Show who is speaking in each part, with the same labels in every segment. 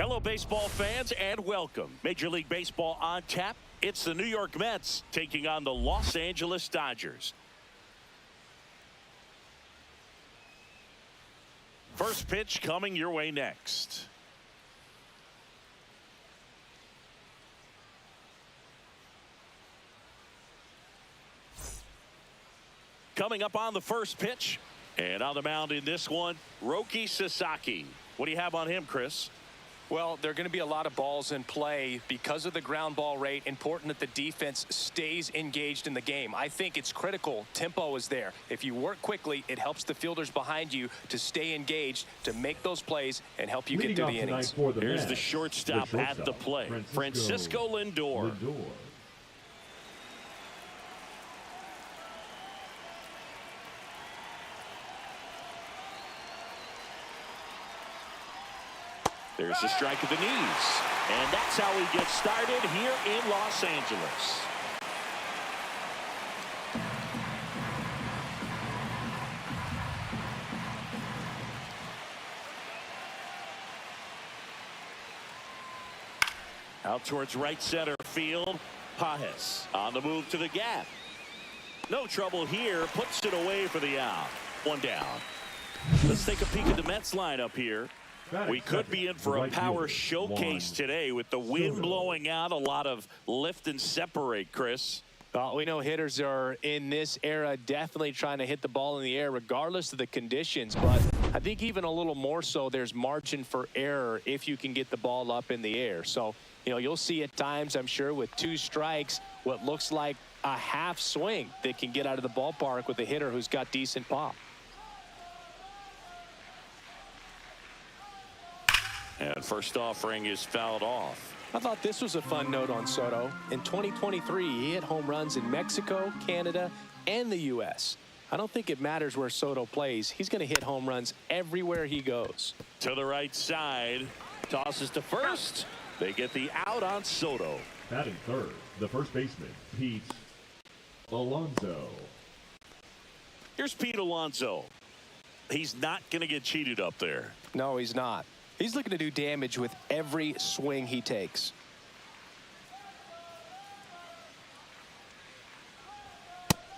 Speaker 1: Hello, baseball fans, and welcome. Major League Baseball on tap. It's the New York Mets taking on the Los Angeles Dodgers. First pitch coming your way next. Coming up on the first pitch, and on the mound in this one, Roki Sasaki. What do you have on him, Chris?
Speaker 2: Well, there are going to be a lot of balls in play because of the ground ball rate. Important that the defense stays engaged in the game. I think it's critical. Tempo is there. If you work quickly, it helps the fielders behind you to stay engaged, to make those plays, and help you get through the innings.
Speaker 1: Here's the shortstop at the plate, Francisco Lindor. There's a strike at the knees. And that's how he gets started here in Los Angeles. Out towards right center field. Pajes on the move to the gap. No trouble here. Puts it away for the out. One down. Let's take a peek at the Mets lineup here. We could be in for a power showcase today with the wind blowing out. A lot of lift and separate, Chris.
Speaker 2: Well, we know hitters are in this era definitely trying to hit the ball in the air regardless of the conditions. But I think even a little more so there's margin for error if you can get the ball up in the air. So, you know, you'll see at times, I'm sure, with 2 strikes, what looks like a half swing that can get out of the ballpark with a hitter who's got decent pop.
Speaker 1: And first offering is fouled off.
Speaker 2: I thought this was a fun note on Soto. In 2023, he hit home runs in Mexico, Canada, and the U.S. I don't think it matters where Soto plays. He's going to hit home runs everywhere he goes.
Speaker 1: To the right side. Tosses to first. They get the out on Soto.
Speaker 3: Batting third, the first baseman, Pete Alonso.
Speaker 1: Here's Pete Alonso. He's not going to get cheated up there.
Speaker 2: No, he's not. He's looking to do damage with every swing he takes.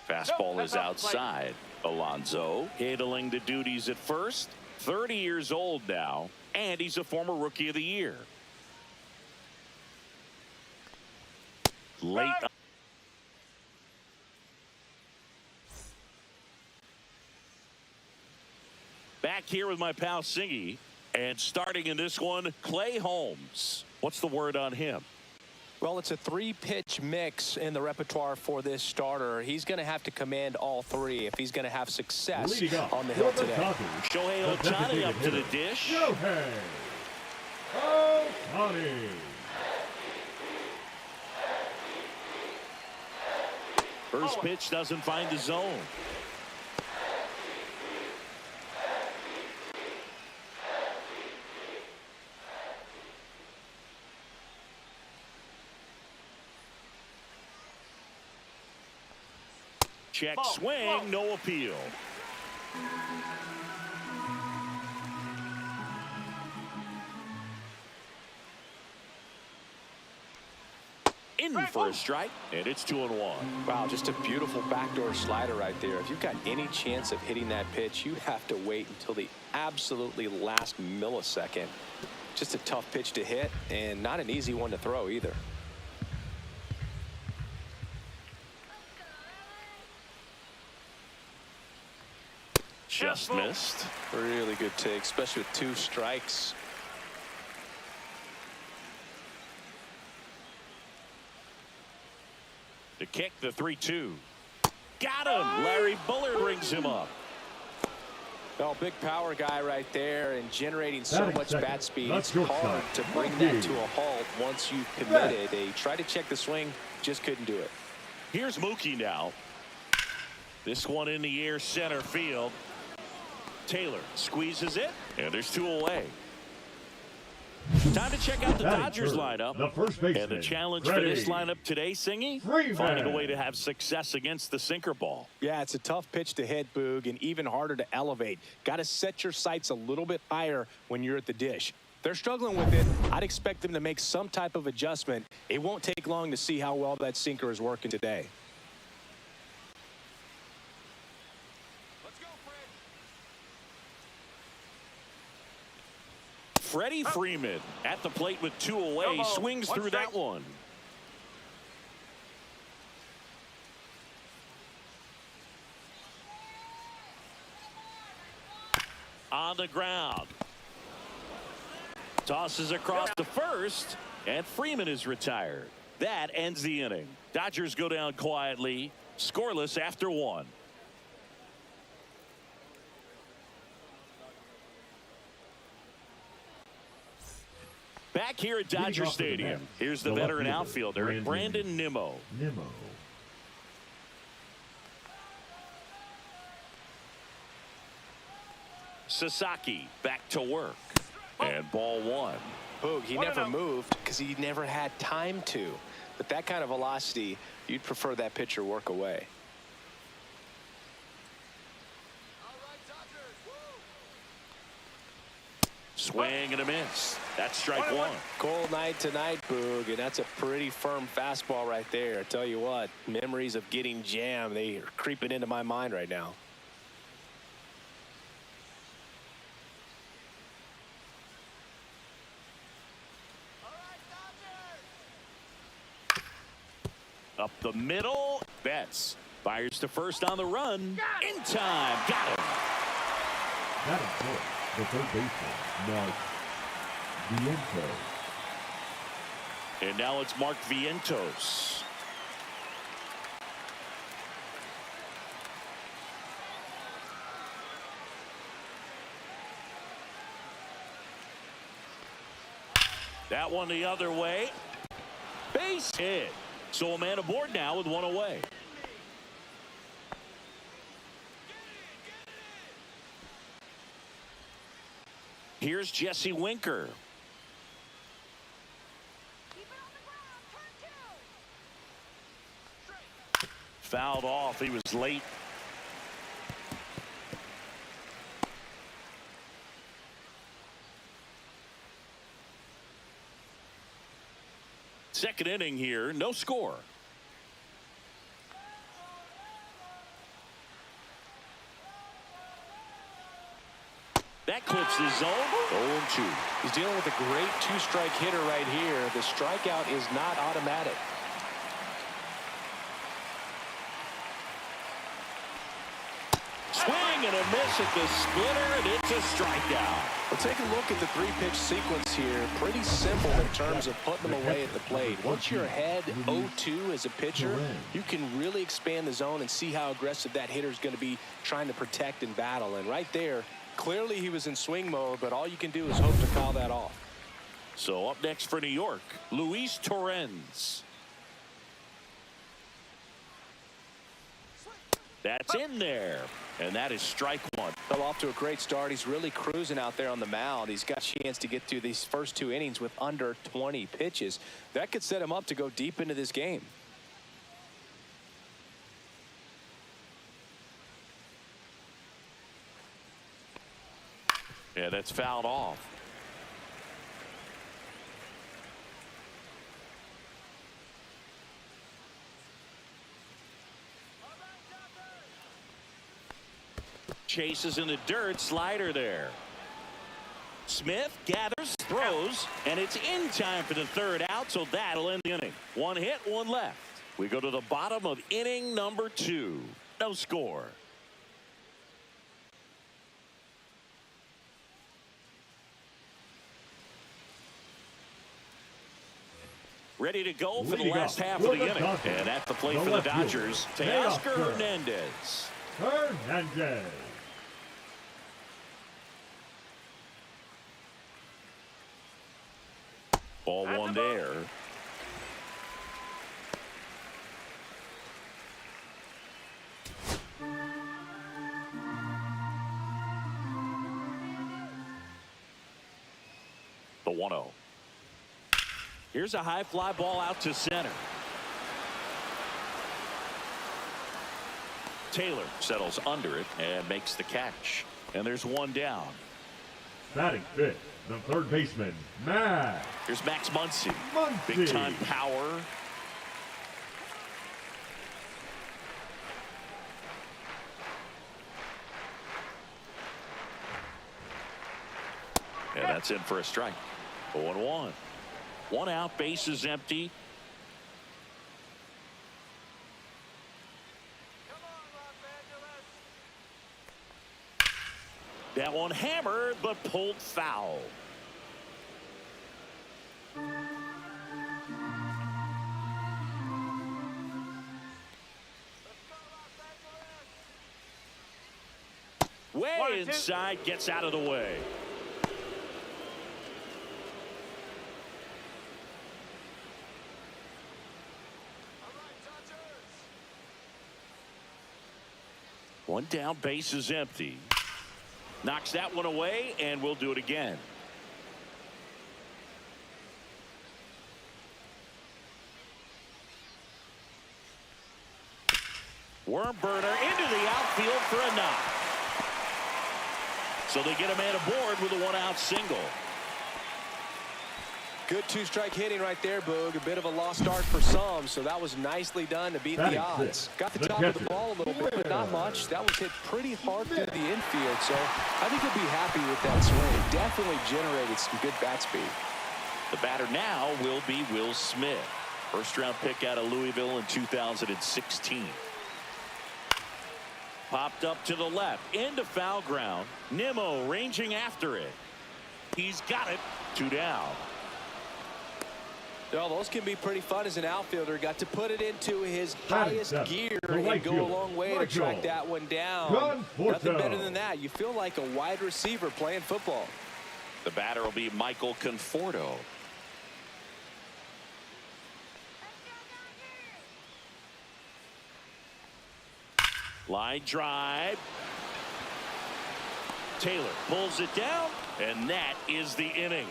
Speaker 1: Fastball is outside. Alonso handling the duties at first. 30 years old now, and he's a former Rookie of the Year. Late. Back here with my pal Singy. And starting in this one, Clay Holmes. What's the word on him?
Speaker 2: Well, it's a 3-pitch mix in the repertoire for this starter. He's going to have to command all 3 if he's going to have success on the hill today.
Speaker 1: Shohei Ohtani up to the dish.
Speaker 3: Shohei Ohtani.
Speaker 1: First pitch doesn't find the zone. Check swing, no appeal. In for a strike, and it's 2-1.
Speaker 2: Wow, just a beautiful backdoor slider right there. If you've got any chance of hitting that pitch, you have to wait until the absolutely last millisecond. Just a tough pitch to hit, and not an easy one to throw either.
Speaker 1: Just missed.
Speaker 2: Really good take, especially with 2 strikes.
Speaker 1: To kick the 3-2. Got him. Larry Bullard rings him up.
Speaker 2: Oh, big power guy right there and generating so much bat speed. It's hard to bring that to a halt once you've committed. They tried to check the swing, just couldn't do it.
Speaker 1: Here's Mookie now. This one in the air center field. Taylor squeezes it, and there's 2 away. Time to check out the Dodgers lineup. And the challenge for this lineup today, Singy, finding a way to have success against the sinker ball.
Speaker 2: Yeah, it's a tough pitch to hit, Boog, and even harder to elevate. Got to set your sights a little bit higher when you're at the dish. They're struggling with it. I'd expect them to make some type of adjustment. It won't take long to see how well that sinker is working today.
Speaker 1: Let's go, Freddie Freeman at the plate with 2 away. Swings through that one. On the ground. Tosses across to first, and Freeman is retired. That ends the inning. Dodgers go down quietly, scoreless after 1. Back here at Dodger Stadium, here's the veteran outfielder, Brandon Nimmo. Sasaki back to work. And ball 1.
Speaker 2: Boog, he never moved because he never had time to. But that kind of velocity, you'd prefer that pitcher work away.
Speaker 1: Swing and a miss. That's strike 1.
Speaker 2: Cold night tonight, Boog, and that's a pretty firm fastball right there. I tell you what, memories of getting jammed, they are creeping into my mind right now.
Speaker 1: Up the middle. Betts fires to first on the run. In time. Got him.
Speaker 3: That is good. The third baseman, Mark Vientos.
Speaker 1: And now it's Mark Vientos. That one the other way. Base hit. So a man aboard now with 1 away. Here's Jesse Winker. Fouled off. He was late. Second inning here, no score. That clips the zone. 0-2.
Speaker 2: He's dealing with a great 2-strike hitter right here. The strikeout is not automatic.
Speaker 1: Swing and a miss at the splitter, and it's a strikeout.
Speaker 2: Well, take a look at the 3-pitch sequence here. Pretty simple in terms of putting them away at the plate. Once you're ahead 0-2 as a pitcher, you can really expand the zone and see how aggressive that hitter is going to be trying to protect and battle. And right there, clearly he was in swing mode, but all you can do is hope to call that off.
Speaker 1: So up next for New York, Luis Torrens. That's in there. And that is strike 1.
Speaker 2: Fell off to a great start. He's really cruising out there on the mound. He's got a chance to get through these first 2 innings with under 20 pitches. That could set him up to go deep into this game.
Speaker 1: Yeah, that's fouled off. Chases in the dirt. Slider there. Smith gathers, throws, and it's in time for the 3rd out, so that'll end the inning. 1 hit, 1 left. We go to the bottom of inning number 2. No score. Ready to go for the last half of the inning. And at the plate for the Dodgers, Teoscar Hernandez.
Speaker 3: Hernandez.
Speaker 1: Ball 1 there. The 1-0. Here's a high fly ball out to center. Taylor settles under it and makes the catch. And there's 1 down.
Speaker 3: Batting fifth, the third baseman, Max.
Speaker 1: Here's Max Muncy.
Speaker 3: Muncy.
Speaker 1: Big time power. And that's in for a strike. 0-1. One out, base is empty. That one hammered, but pulled foul. Way inside, gets out of the way. One down, base is empty. Knocks that one away, and we'll do it again. Worm burner into the outfield for a knock. So they get a man aboard with a one-out single.
Speaker 2: Good two-strike hitting right there, Boog. A bit of a lost start for some, so that was nicely done to beat the odds. Got the top of the ball a little bit, but not much. That was hit pretty hard through the infield, so I think he'll be happy with that swing. Definitely generated some good bat speed.
Speaker 1: The batter now will be Will Smith. First-round pick out of Louisville in 2016. Popped up to the left, into foul ground. Nimmo ranging after it. He's got it. 2 down.
Speaker 2: Well, those can be pretty fun as an outfielder. Got to put it into his highest gear and go a long way to track that one down. Nothing better than that. You feel like a wide receiver playing football.
Speaker 1: The batter will be Michael Conforto. Line drive. Taylor pulls it down, and that is the inning.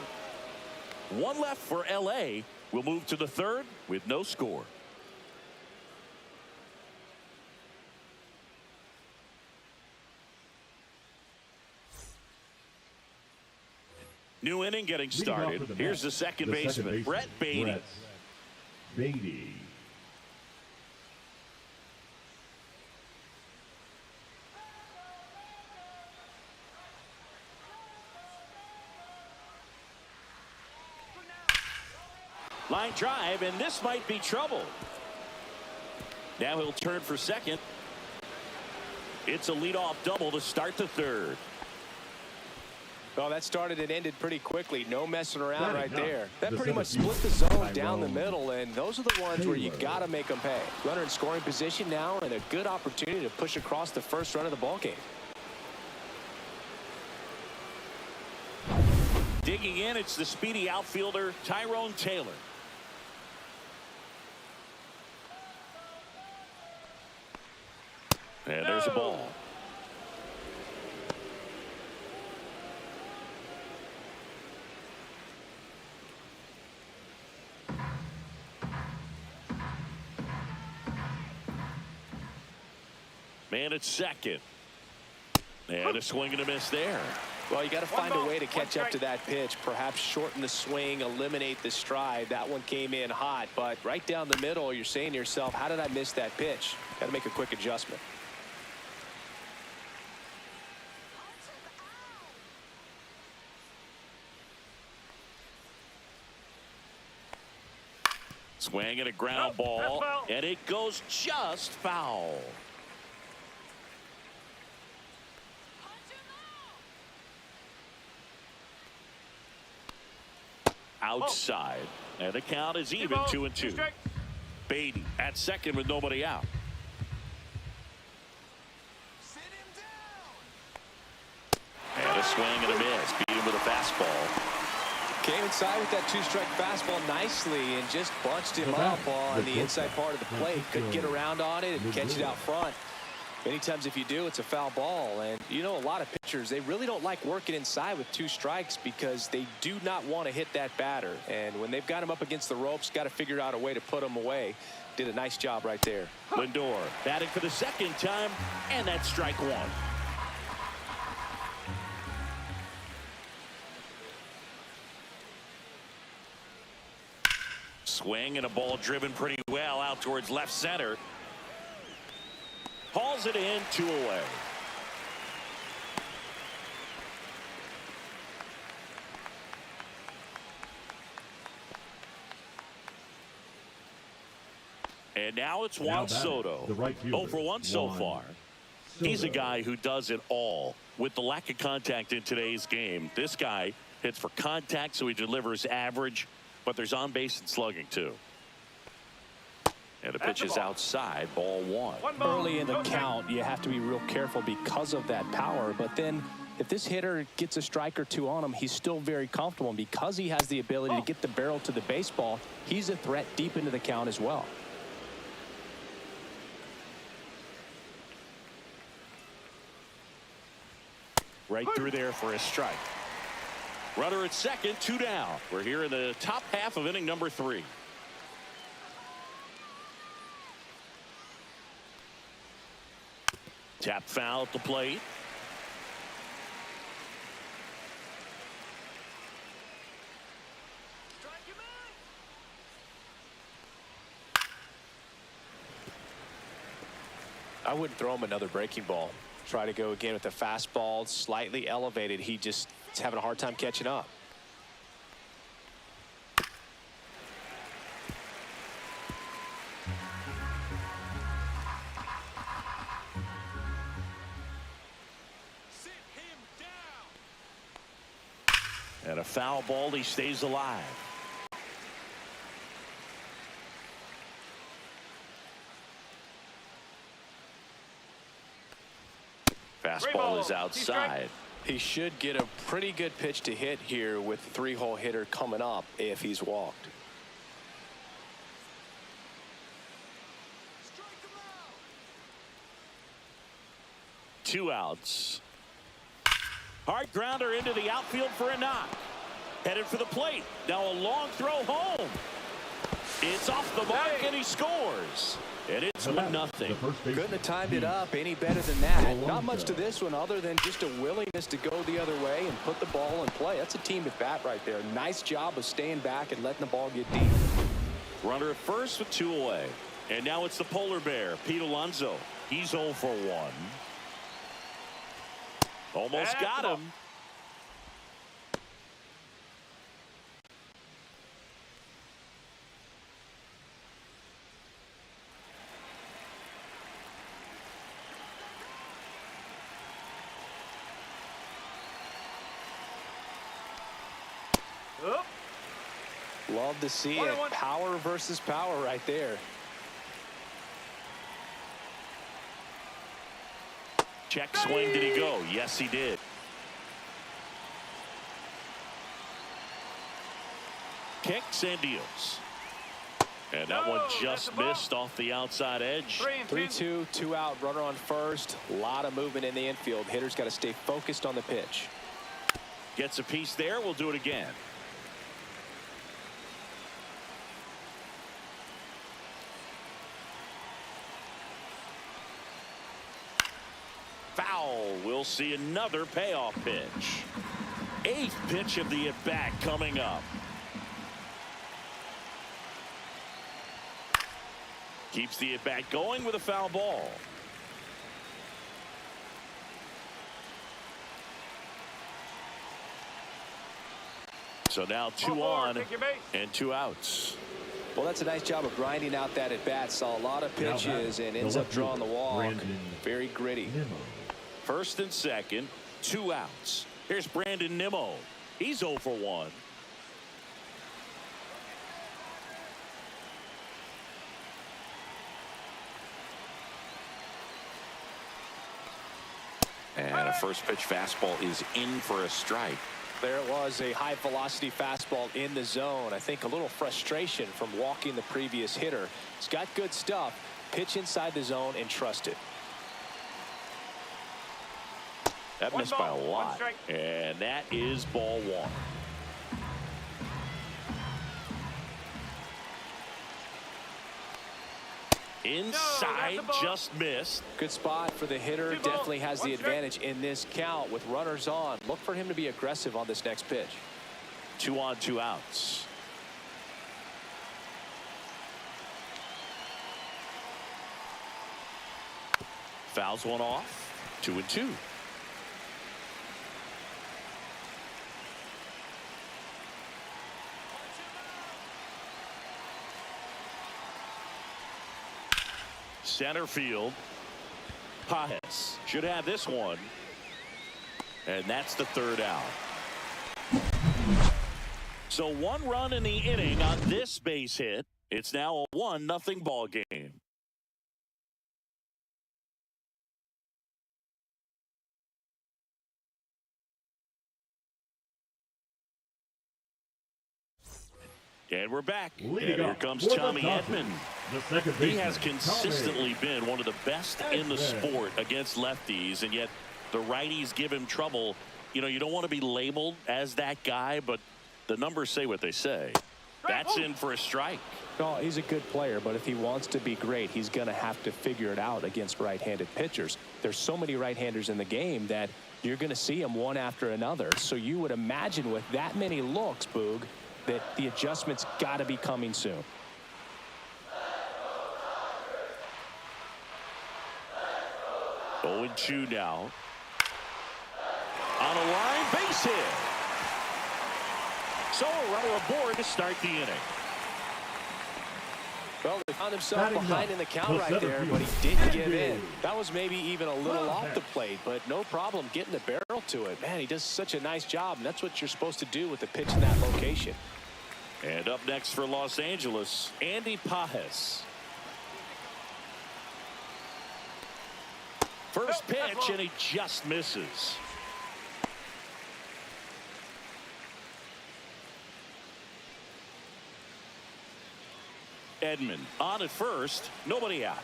Speaker 1: One left for L.A. We'll move to the third with no score. New inning getting started. Here's the second baseman, Brett Beatty.
Speaker 3: Beatty.
Speaker 1: Line drive, and this might be trouble. Now he'll turn for second. It's a leadoff double to start the third.
Speaker 2: Well, that started and ended pretty quickly. No messing around right there. That pretty much split the zone down the middle, and those are the ones where you got to make them pay. Runner in scoring position now, and a good opportunity to push across the first run of the ballgame.
Speaker 1: Digging in, it's the speedy outfielder, Tyrone Taylor. And there's a ball. Man at second. And a swing and a miss there.
Speaker 2: Well, you got to find a way to catch up to that pitch. Perhaps shorten the swing, eliminate the stride. That one came in hot, but right down the middle, you're saying to yourself, how did I miss that pitch? Got to make a quick adjustment.
Speaker 1: Swing and a ground ball, and it goes just foul. Outside, and the count is even 2-2. Beatty at second with nobody out. And a swing and a miss. Beat him with a fastball.
Speaker 2: Came inside with that two-strike fastball nicely and just bunched him up on the inside part of the plate. Couldn't get around on it and catch it out front. Many times if you do, it's a foul ball. And you know, a lot of pitchers, they really don't like working inside with 2 strikes because they do not want to hit that batter. And when they've got him up against the ropes, got to figure out a way to put him away. Did a nice job right there.
Speaker 1: Lindor batting for the second time, and that's strike 1. Swing and a ball driven pretty well out towards left center. Hauls it in, 2 away. And now it's Juan Soto. 0 for 1 so far. He's a guy who does it all. With the lack of contact in today's game, this guy hits for contact, so he delivers average, but there's on base and slugging too. And the pitch is outside, ball 1.
Speaker 2: Early in the count, you have to be real careful because of that power. But then if this hitter gets a strike or 2 on him, he's still very comfortable. And because he has the ability to get the barrel to the baseball, he's a threat deep into the count as well.
Speaker 1: Right through there for a strike. Runner at second, 2 down. We're here in the top half of inning number 3. Tap foul at the plate.
Speaker 2: I wouldn't throw him another breaking ball. Try to go again with the fastball, slightly elevated. He just is having a hard time catching up.
Speaker 1: And a foul ball, he stays alive. Fastball is outside.
Speaker 2: He should get a pretty good pitch to hit here with 3-hole hitter coming up if he's walked.
Speaker 1: Two outs. Hard grounder into the outfield for a knock. Headed for the plate. Now a long throw home. It's off the mark and he scores. And it's 1-0.
Speaker 2: Couldn't have timed it up any better than that. Not much to this one other than just a willingness to go the other way and put the ball in play. That's a team at bat right there. Nice job of staying back and letting the ball get deep.
Speaker 1: Runner at first with 2 away. And now it's the polar bear, Pete Alonso. He's 0 for 1. Almost got him.
Speaker 2: Love to see it. Power versus power right there.
Speaker 1: Check swing. Did he go? Yes, he did. Kicks and deals. And that one just missed off the outside edge.
Speaker 2: 3-2, 2 out, runner on first. A lot of movement in the infield. Hitter's got to stay focused on the pitch.
Speaker 1: Gets a piece there. We'll do it again. Foul. We'll see another payoff pitch. 8th pitch of the at-bat coming up. Keeps the at-bat going with a foul ball. So now 2 on and 2 outs.
Speaker 2: Well, that's a nice job of grinding out that at-bat. Saw a lot of pitches and ends up drawing the walk. Very gritty.
Speaker 1: First and second, 2 outs. Here's Brandon Nimmo. He's 0 for 1. And a first pitch fastball is in for a strike.
Speaker 2: There it was, a high velocity fastball in the zone. I think a little frustration from walking the previous hitter. He's got good stuff. Pitch inside the zone and trust it.
Speaker 1: That missed by a lot. And that is ball 1. Inside, just missed.
Speaker 2: Good spot for the hitter. Definitely has the advantage in this count with runners on. Look for him to be aggressive on this next pitch.
Speaker 1: 2 on, 2 outs. Fouls one off. 2-2. Center field. Pajes should have this one. And that's the third out. So 1 run in the inning on this base hit. It's now a 1-0 ball game. And we're back. And here comes Tommy Edman. He has consistently been one of the best in the sport against lefties, and yet the righties give him trouble. You know, you don't want to be labeled as that guy, but the numbers say what they say. That's in for a strike.
Speaker 2: Oh, he's a good player, but if he wants to be great, he's going to have to figure it out against right-handed pitchers. There's so many right-handers in the game that you're going to see them one after another. So you would imagine with that many looks, Boog, that the adjustment's got to be coming soon.
Speaker 1: Oh, 2 now. On a line, base hit. So a runner aboard to start the inning.
Speaker 2: Well, he found himself behind in the count right there, but he didn't give in. That was maybe even a little off the plate, but no problem getting the barrel to it. Man, he does such a nice job, and that's what you're supposed to do with the pitch in that location.
Speaker 1: And up next for Los Angeles, Andy Pajes. First pitch, and he just misses. Edman on at first, nobody out.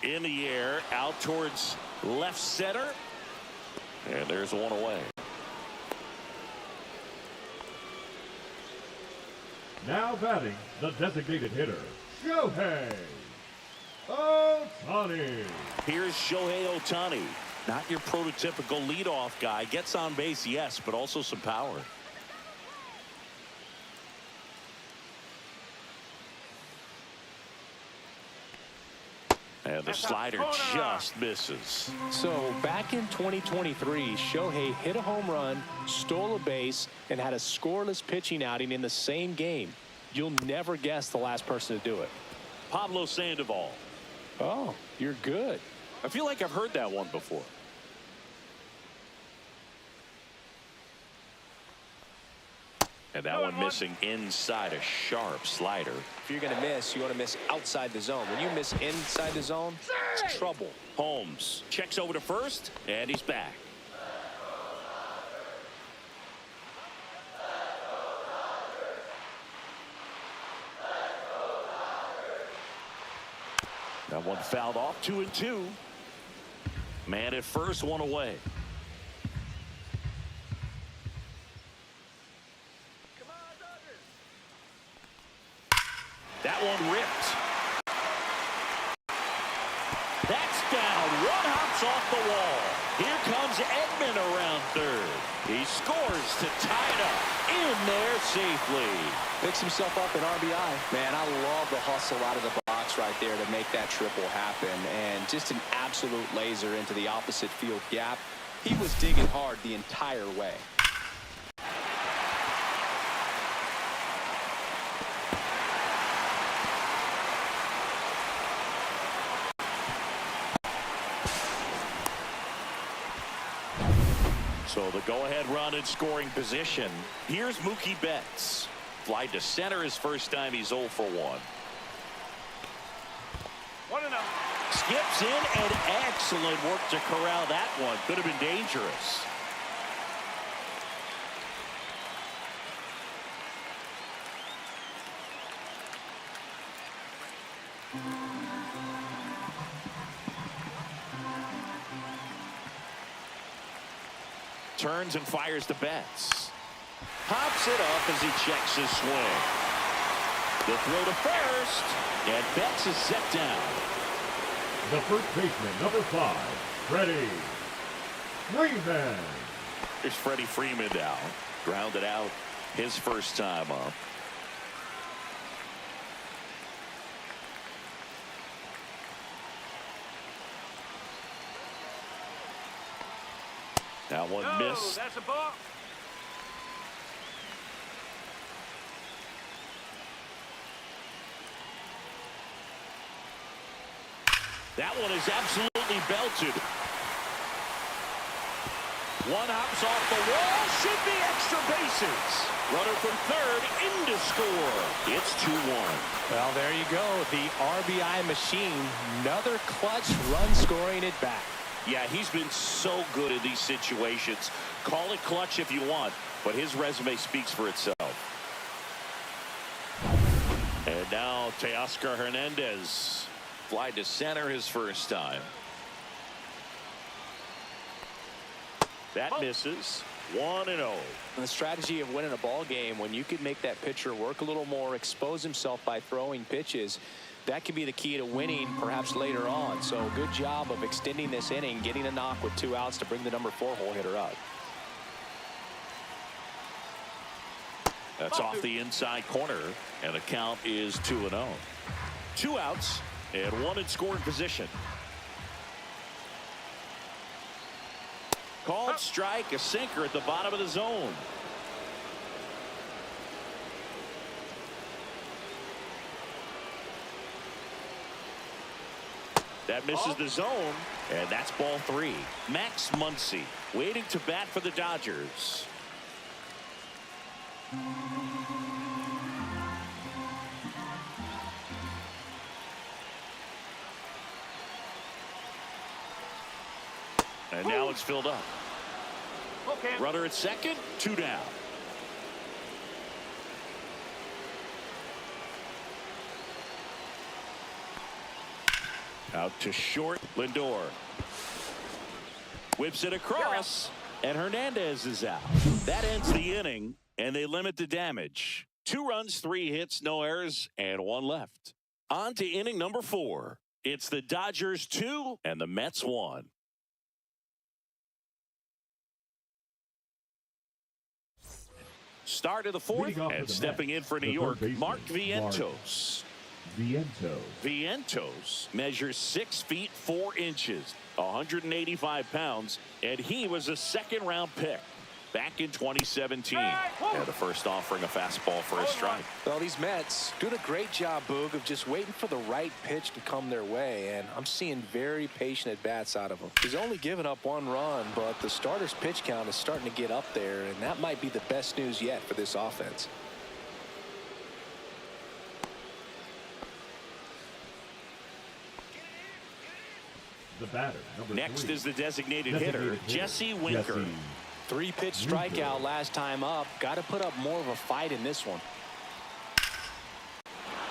Speaker 1: In the air, out towards left center. And there's one away.
Speaker 3: Now batting, the designated hitter, Shohei Ohtani.
Speaker 1: Here's Shohei Ohtani. Not your prototypical leadoff guy. Gets on base, yes, but also some power. And the slider just misses.
Speaker 2: So back in 2023, Shohei hit a home run, stole a base, and had a scoreless pitching outing in the same game. You'll never guess the last person to do it.
Speaker 1: Pablo Sandoval.
Speaker 2: Oh, you're good.
Speaker 1: I feel like I've heard that one before. And that one missing inside a sharp slider.
Speaker 2: If you're going to miss, you want to miss outside the zone. When you miss inside the zone, it's trouble.
Speaker 1: Holmes checks over to first, and he's back. That one fouled off. 2-2. Man at first, one away. That one ripped. That's down. One hops off the wall. Here comes Edman around third. He scores to tie it up. In there safely.
Speaker 2: Picks himself up an RBI. Man, I love the hustle out of the box right there to make that triple happen. And just an absolute laser into the opposite field gap. He was digging hard the entire way.
Speaker 1: So the go-ahead run in scoring position. Here's Mookie Betts. Fly to center his first time. He's 0 for 1. 1-0. Skips in, and excellent work to corral that one. Could have been dangerous. Turns and fires to Betts. Pops it up as he checks his swing. The throw to first, and Betts is set down.
Speaker 3: The first baseman, number 5, Freddie Freeman.
Speaker 1: Here's Freddie Freeman now. Grounded out his first time up. That one missed.
Speaker 4: That's a ball.
Speaker 1: That one is absolutely belted. One hops off the wall. Should be extra bases. Runner from third in to score. It's 2-1.
Speaker 2: Well, there you go. The RBI machine. Another clutch run scoring it back.
Speaker 1: Yeah, he's been so good in these situations. Call it clutch if you want, but his resume speaks for itself. And now Teoscar Hernandez. Fly to center his first time. That misses. 1-0.
Speaker 2: The strategy of winning a ball game, when you can make that pitcher work a little more, expose himself by throwing pitches, that could be the key to winning perhaps later on. So good job of extending this inning, getting a knock with 2 outs to bring the number 4 hole hitter up.
Speaker 1: That's off the inside corner, and the count is 2-0. 2 outs and 1 in scoring position. Called strike, a sinker at the bottom of the zone. That misses the zone, and that's ball 3. Max Muncy waiting to bat for the Dodgers. And now it's filled up.
Speaker 4: Okay.
Speaker 1: Runner at second, 2 down. Out to short, Lindor. Whips it across, and Hernandez is out. That ends the inning, and they limit the damage. 2 runs, 3 hits, no errors, and 1 left. On to inning number 4. It's the Dodgers 2 and the Mets 1. Start of the 4th, and stepping in for New York, Mark Vientos. Vientos measures 6 feet 4 inches, 185 pounds, and he was a second-round pick back in 2017. And the first offering a fastball for a strike.
Speaker 2: Well, these Mets doing a great job, Boog, of just waiting for the right pitch to come their way, and I'm seeing very patient at-bats out of him. He's only given up 1 run, but the starter's pitch count is starting to get up there, and that might be the best news yet for this offense.
Speaker 3: The batter, number
Speaker 1: Next
Speaker 3: 3.
Speaker 1: is the designated hitter, Jesse Winker.
Speaker 2: 3-pitch strikeout last time up. Got to put up more of a fight in this one.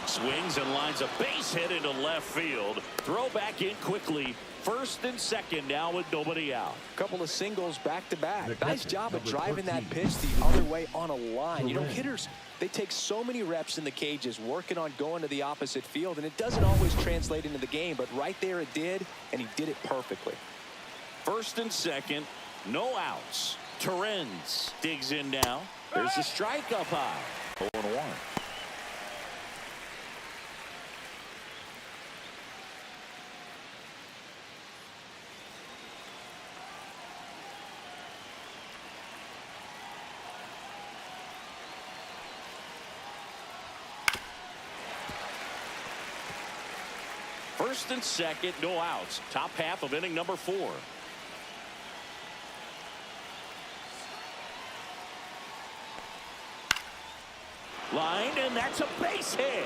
Speaker 1: Swings and lines a base hit into left field. Throw back in quickly. First and second now with nobody out.
Speaker 2: Couple of singles back to back.
Speaker 3: The
Speaker 2: Nice
Speaker 3: catcher,
Speaker 2: job of
Speaker 3: number
Speaker 2: driving
Speaker 3: 14.
Speaker 2: that pitch the other way on a line. You know,
Speaker 3: Correct.
Speaker 2: hitters, they take so many reps in the cages working on going to the opposite field, and it doesn't always translate into the game, but right there it did, and he did it perfectly.
Speaker 1: First and second, no outs. Torrens digs in now. There's a strike up high. 0-1. First and second, no outs. Top half of inning number 4. Line, and that's a base hit.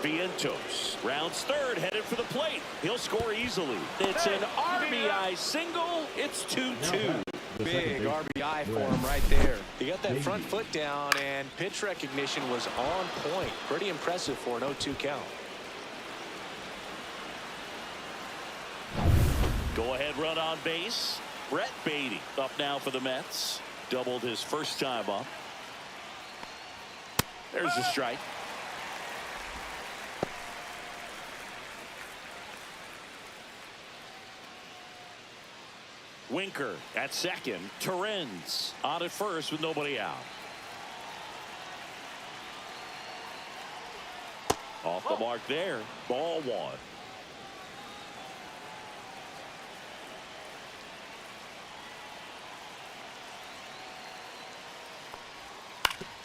Speaker 1: Vientos rounds third, headed for the plate. He'll score easily. It's an RBI single. It's 2-2.
Speaker 2: Big RBI for him right there. He got that front foot down, and pitch recognition was on point. Pretty impressive for an 0-2 count.
Speaker 1: Go-ahead run on base. Brett Beatty up now for the Mets. Doubled his first time up. There's the strike. Winker at second. Torrens on at first with nobody out. Off the mark there. Ball 1.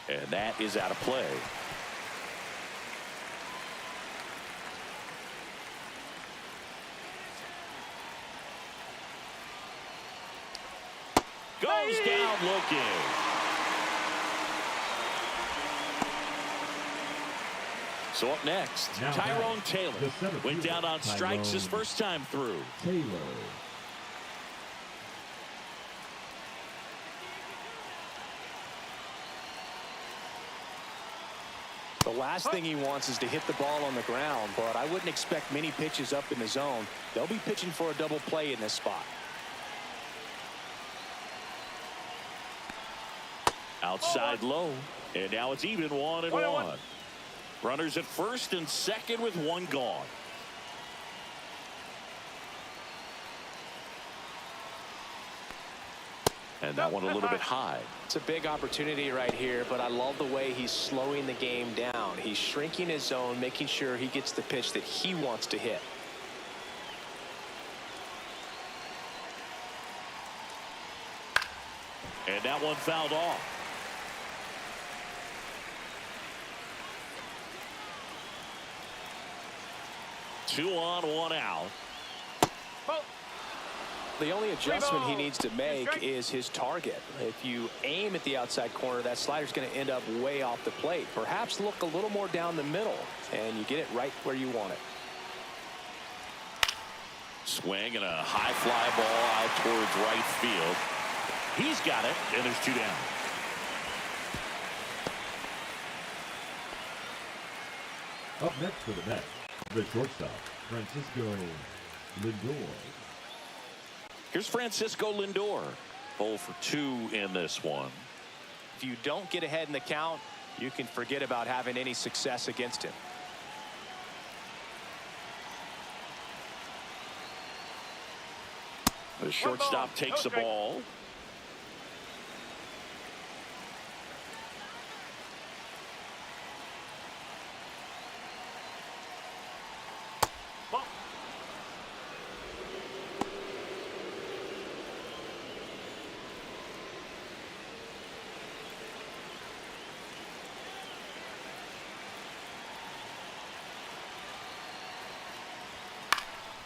Speaker 1: And that is out of play. Goes down looking. So up next,
Speaker 3: Now
Speaker 1: Tyrone
Speaker 3: back,
Speaker 1: Taylor
Speaker 3: the center
Speaker 1: went
Speaker 3: fielder,
Speaker 1: down on strikes his
Speaker 3: Tyrone
Speaker 1: first time through.
Speaker 3: Taylor.
Speaker 2: The last thing he wants is to hit the ball on the ground, but I wouldn't expect many pitches up in the zone. They'll be pitching for a double play in this spot.
Speaker 1: Outside low, and now it's even 1-1. Runners at first and second with one gone. And that one a little bit high.
Speaker 2: It's a big opportunity right here, but I love the way he's slowing the game down. He's shrinking his zone, making sure he gets the pitch that he wants to hit.
Speaker 1: And that one fouled off. Two on, one out.
Speaker 2: The only adjustment he needs to make is his target. If you aim at the outside corner, that slider's going to end up way off the plate. Perhaps look a little more down the middle, and you get it right where you want it.
Speaker 1: Swing and a high fly ball out towards right field. He's got it, and there's two down.
Speaker 3: Up next for the Mets, the shortstop, Francisco Lindor.
Speaker 1: Here's Francisco Lindor. 0 for 2 in this one.
Speaker 2: If you don't get ahead in the count, you can forget about having any success against him.
Speaker 1: The shortstop takes the ball.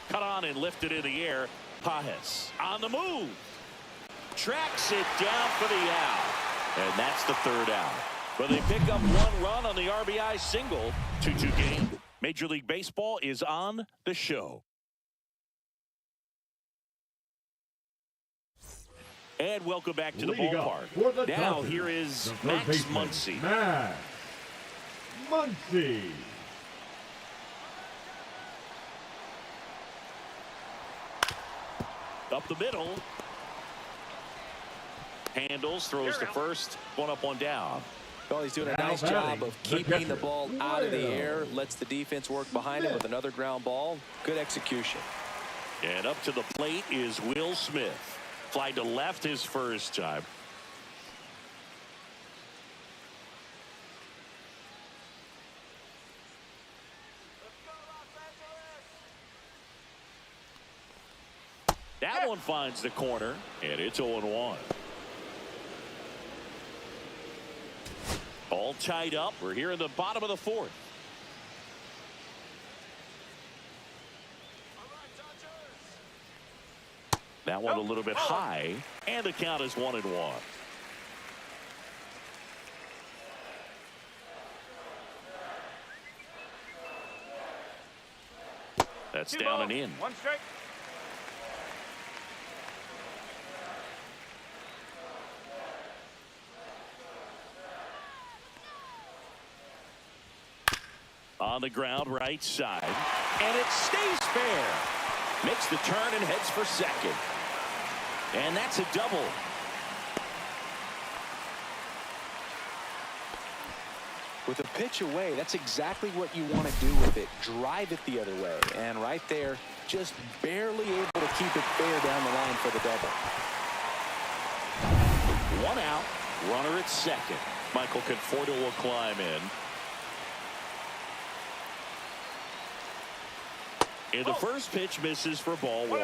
Speaker 1: Cut on and lifted in the air. Pajes on the move. Tracks it down for the out. And that's the third out. But they pick up one run on the RBI single. 2-2 game. Major League Baseball is on the show. And welcome back to the
Speaker 3: Leading
Speaker 1: ballpark.
Speaker 3: up for the
Speaker 1: Now
Speaker 3: Dodgers,
Speaker 1: here is
Speaker 3: the third
Speaker 1: Max
Speaker 3: baseman,
Speaker 1: Muncy.
Speaker 3: Max Muncy.
Speaker 1: Up the middle. Handles, throws to first. One up, one down.
Speaker 2: Well, he's doing a
Speaker 3: Now
Speaker 2: nice
Speaker 3: batting,
Speaker 2: job of
Speaker 3: the
Speaker 2: keeping the
Speaker 3: catcher,
Speaker 2: ball out of the
Speaker 3: Will
Speaker 2: air, lets the defense work behind him with another ground ball. Good execution.
Speaker 1: And up to the plate is Will Smith. Fly to left his first time. That one finds the corner, and it's 0-1. All tied up. We're here in the bottom of the fourth. That one a little bit high, and the count is 1-1. That's down and in.
Speaker 4: One strike.
Speaker 1: On the ground, right side. And it stays fair. Makes the turn and heads for second. And that's a double.
Speaker 2: With a pitch away, that's exactly what you want to do with it. Drive it the other way. And right there, just barely able to keep it fair down the line for the double.
Speaker 1: One out. Runner at second. Michael Conforto will climb in. And the first pitch misses for ball one.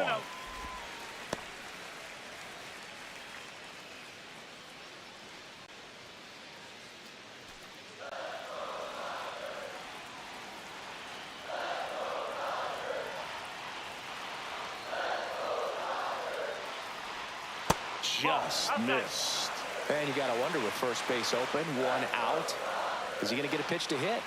Speaker 1: just missed.
Speaker 2: And you got to wonder, with first base open, one out, is he going to get a pitch to hit?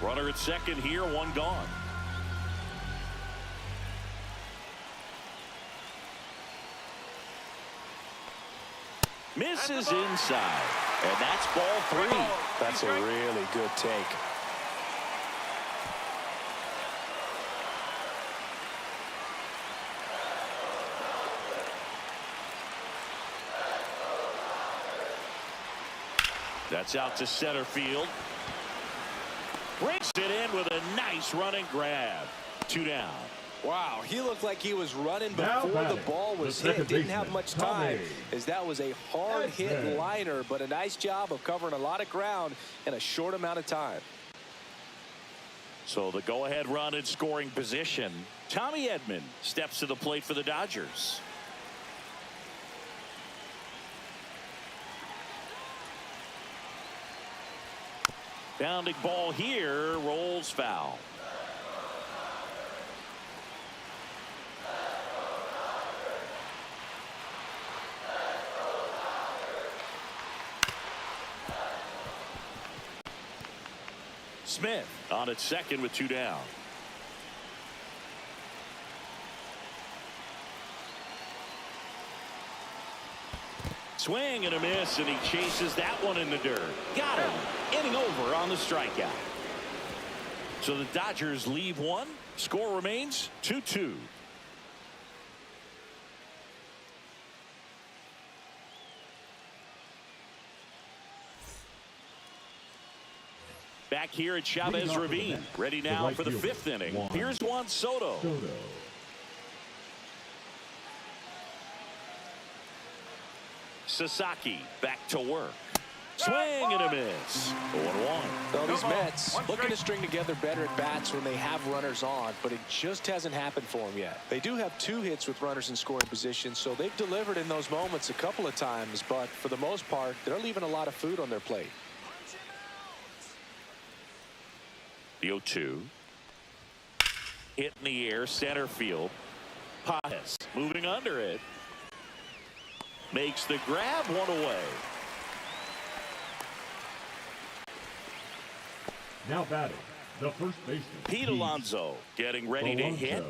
Speaker 1: Runner at second here, one gone. Misses inside, and that's ball three.
Speaker 2: That's a really good take.
Speaker 1: That's out to center field. Brings it in with a nice running grab. Two down.
Speaker 2: Wow, he looked like he was running
Speaker 3: Now
Speaker 2: before the
Speaker 3: batting,
Speaker 2: ball was
Speaker 3: the
Speaker 2: hit.
Speaker 3: second
Speaker 2: Didn't have
Speaker 3: baseman,
Speaker 2: much
Speaker 3: Tommy.
Speaker 2: time, as that was a hard hit liner, but a nice job of covering a lot of ground in a short amount of time.
Speaker 1: So the go-ahead run in scoring position. Tommy Edman steps to the plate for the Dodgers. Bounding ball here, rolls foul. Smith on at second with two down. Swing and a miss, and he chases that one in the dirt. Got him. Inning over on the strikeout. So the Dodgers leave one. Score remains 2-2. Back here at Chavez Ravine. Ready now for the fifth inning. Here's Juan Soto. Sasaki back to work. Swing and a miss. 0-1.
Speaker 2: Well, these Mets looking to string together better at bats when they have runners on, but it just hasn't happened for them yet. They do have 2 hits with runners in scoring position, so they've delivered in those moments a couple of times, but for the most part, they're leaving a lot of food on their plate.
Speaker 1: The 0-2. Hit in the air, center field. Pajes moving under it. Makes the grab, one away.
Speaker 3: Now batting, the first baseman,
Speaker 1: Pete Alonso getting ready to hit.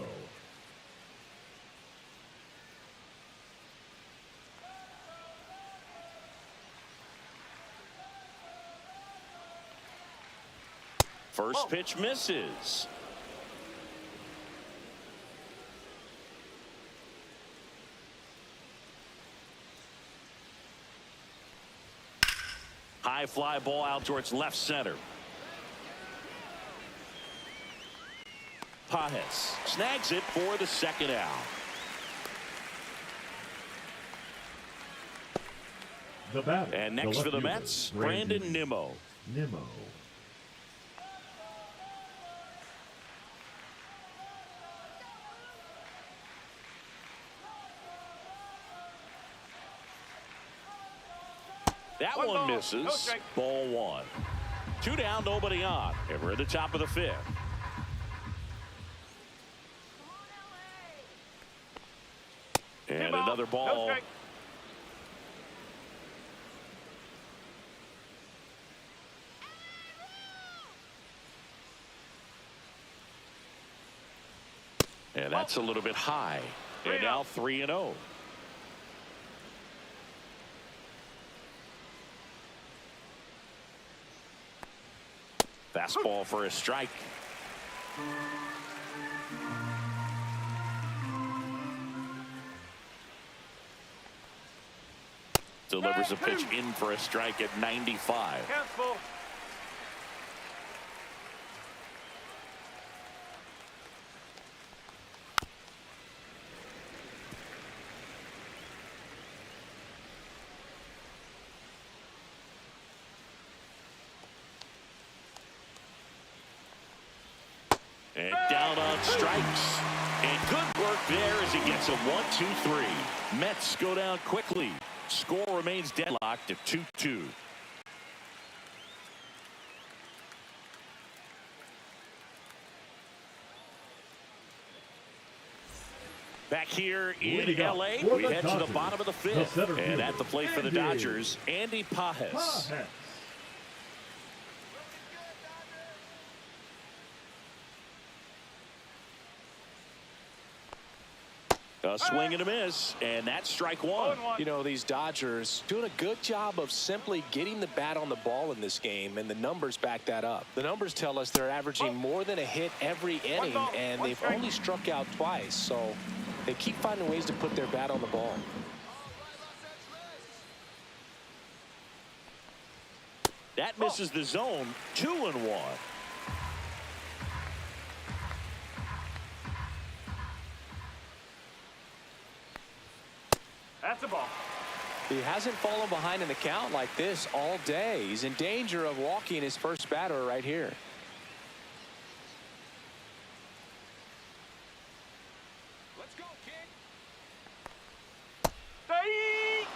Speaker 1: First pitch misses. High fly ball out towards left center. Pajes snags it for the second out.
Speaker 3: The batter,
Speaker 1: And next for the Mets, Brandon Nimmo. That one misses. Ball one. 2 down, nobody on. And we're at the top of the fifth. And another ball. And that's a little bit high. And now 3-0. Fastball for a strike. Delivers a pitch in for a strike at 95.
Speaker 4: Cancel.
Speaker 1: And down on strikes. And good work there as he gets a 1-2-3. Mets go down quickly. Score remains deadlocked at 2-2. Back here in L.A., we head to the bottom of the fifth. And at the plate for the Dodgers, Andy Pages. A swing and a miss, and that's strike one.
Speaker 2: You know, these Dodgers doing a good job of simply getting the bat on the ball in this game, and the numbers back that up. The numbers tell us they're averaging more than a hit every inning, and they've only struck out twice, so they keep finding ways to put their bat on the ball.
Speaker 1: That misses the zone. 2-1.
Speaker 4: That's a ball.
Speaker 2: He hasn't fallen behind in the count like this all day. He's in danger of walking his first batter right here.
Speaker 4: Let's go, King. Hey!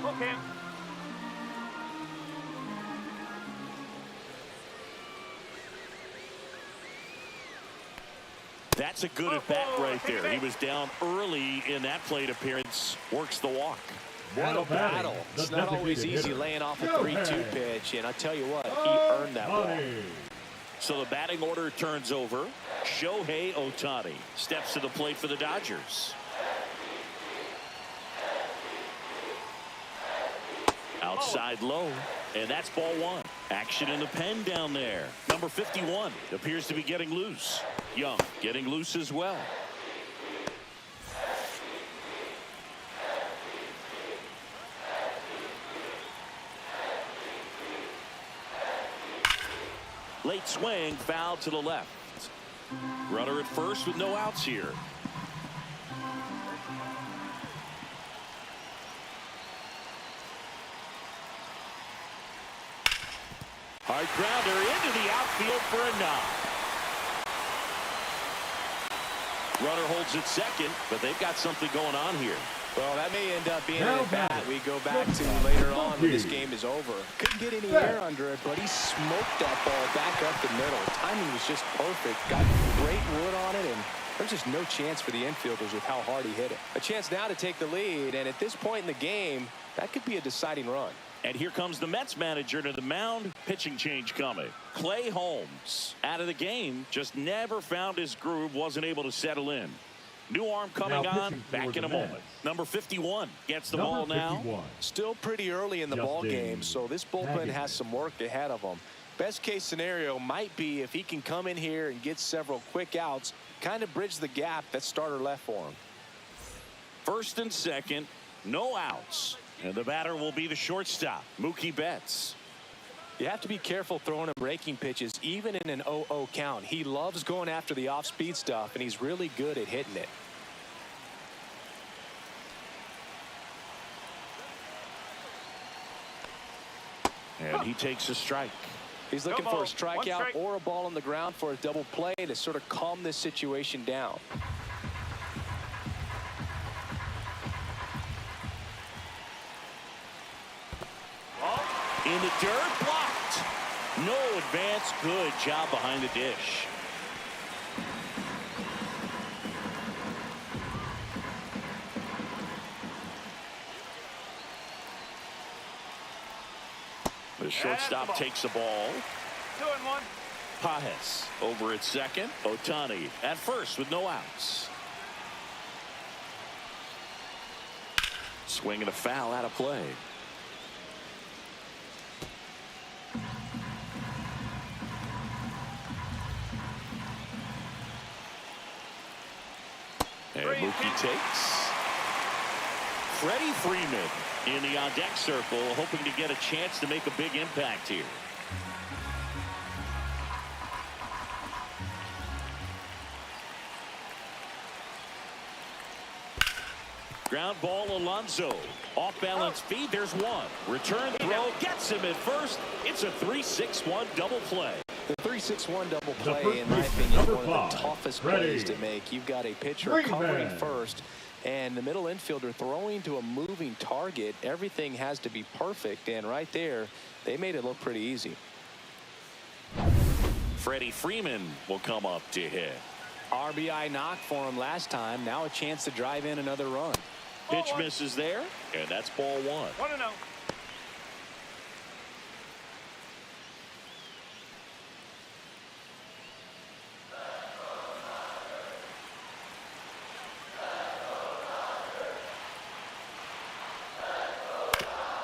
Speaker 4: Okay.
Speaker 1: That's a good at-bat right there. He was down early in that plate appearance. Works the walk.
Speaker 2: What a battle. It's not always easy laying off a 3-2 pitch, and I tell you what, he earned that ball.
Speaker 1: So the batting order turns over. Shohei Ohtani steps to the plate for the Dodgers. Outside low, and that's ball one. Action in the pen down there. Number 51 appears to be getting loose. Young getting loose as well. Late swing, foul to the left. Runner at first with no outs here. Hard grounder into the outfield for a knock. Runner holds it second, but they've got something going on here.
Speaker 2: Well, that may end up being an at-bat we go back to later on when this game is over. Couldn't get any air under it, but he smoked that ball back up the middle. Timing was just perfect. Got great wood on it, and there's just no chance for the infielders with how hard he hit it. A chance now to take the lead, and at this point in the game, that could be a deciding run.
Speaker 1: And here comes the Mets manager to the mound. Pitching change coming. Clay Holmes out of the game. Just never found his groove. Wasn't able to settle in. New arm coming on. Back in a moment. Number 51 gets the ball now.
Speaker 2: Still pretty early in the ball game, so this bullpen has some work ahead of him. Best case scenario might be if he can come in here and get several quick outs, kind of bridge the gap that starter left for him.
Speaker 1: First and second, no outs. And the batter will be the shortstop, Mookie Betts.
Speaker 2: You have to be careful throwing him breaking pitches, even in an 0-0 count. He loves going after the off-speed stuff, and he's really good at hitting it.
Speaker 1: And he takes a strike.
Speaker 2: He's looking for a strikeout or a ball on the ground for a double play to sort of calm this situation down.
Speaker 1: In the dirt, blocked. No advance. Good job behind the dish. The shortstop takes the ball.
Speaker 4: 2-1.
Speaker 1: Pages over at second. Ohtani at first with no outs. Swing and a foul out of play. And Mookie takes. Freddie Freeman in the on-deck circle, hoping to get a chance to make a big impact here. Ground ball, Alonso. Off-balance feed, there's one. Return throw, gets him at first. It's a 3-6-1 double play.
Speaker 2: The 3-6-1 double play,
Speaker 3: first
Speaker 2: in my
Speaker 3: baseman,
Speaker 2: opinion, is
Speaker 3: number
Speaker 2: one of the
Speaker 3: 5,
Speaker 2: toughest
Speaker 3: ready.
Speaker 2: plays to make. You've got a pitcher
Speaker 3: Green
Speaker 2: covering
Speaker 3: man.
Speaker 2: first, and the middle infielder throwing to a moving target. Everything has to be perfect, and right there, they made it look pretty easy.
Speaker 1: Freddie Freeman will come up to hit.
Speaker 2: RBI knock for him last time. Now a chance to drive in another run.
Speaker 1: Pitch misses there, and that's ball 1.
Speaker 4: 1-0.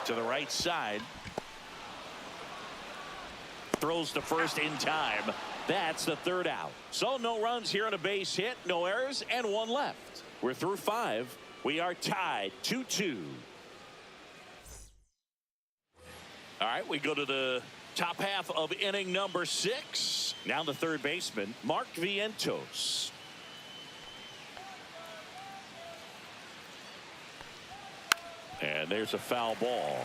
Speaker 1: To the right side. Throws to first in time. That's the 3rd out. So no runs here on a base hit, no errors, and 1 left. We're through 5. We are tied 2-2. All right, we go to the top half of inning number 6. Now the 3rd baseman, Mark Vientos. And there's a foul ball.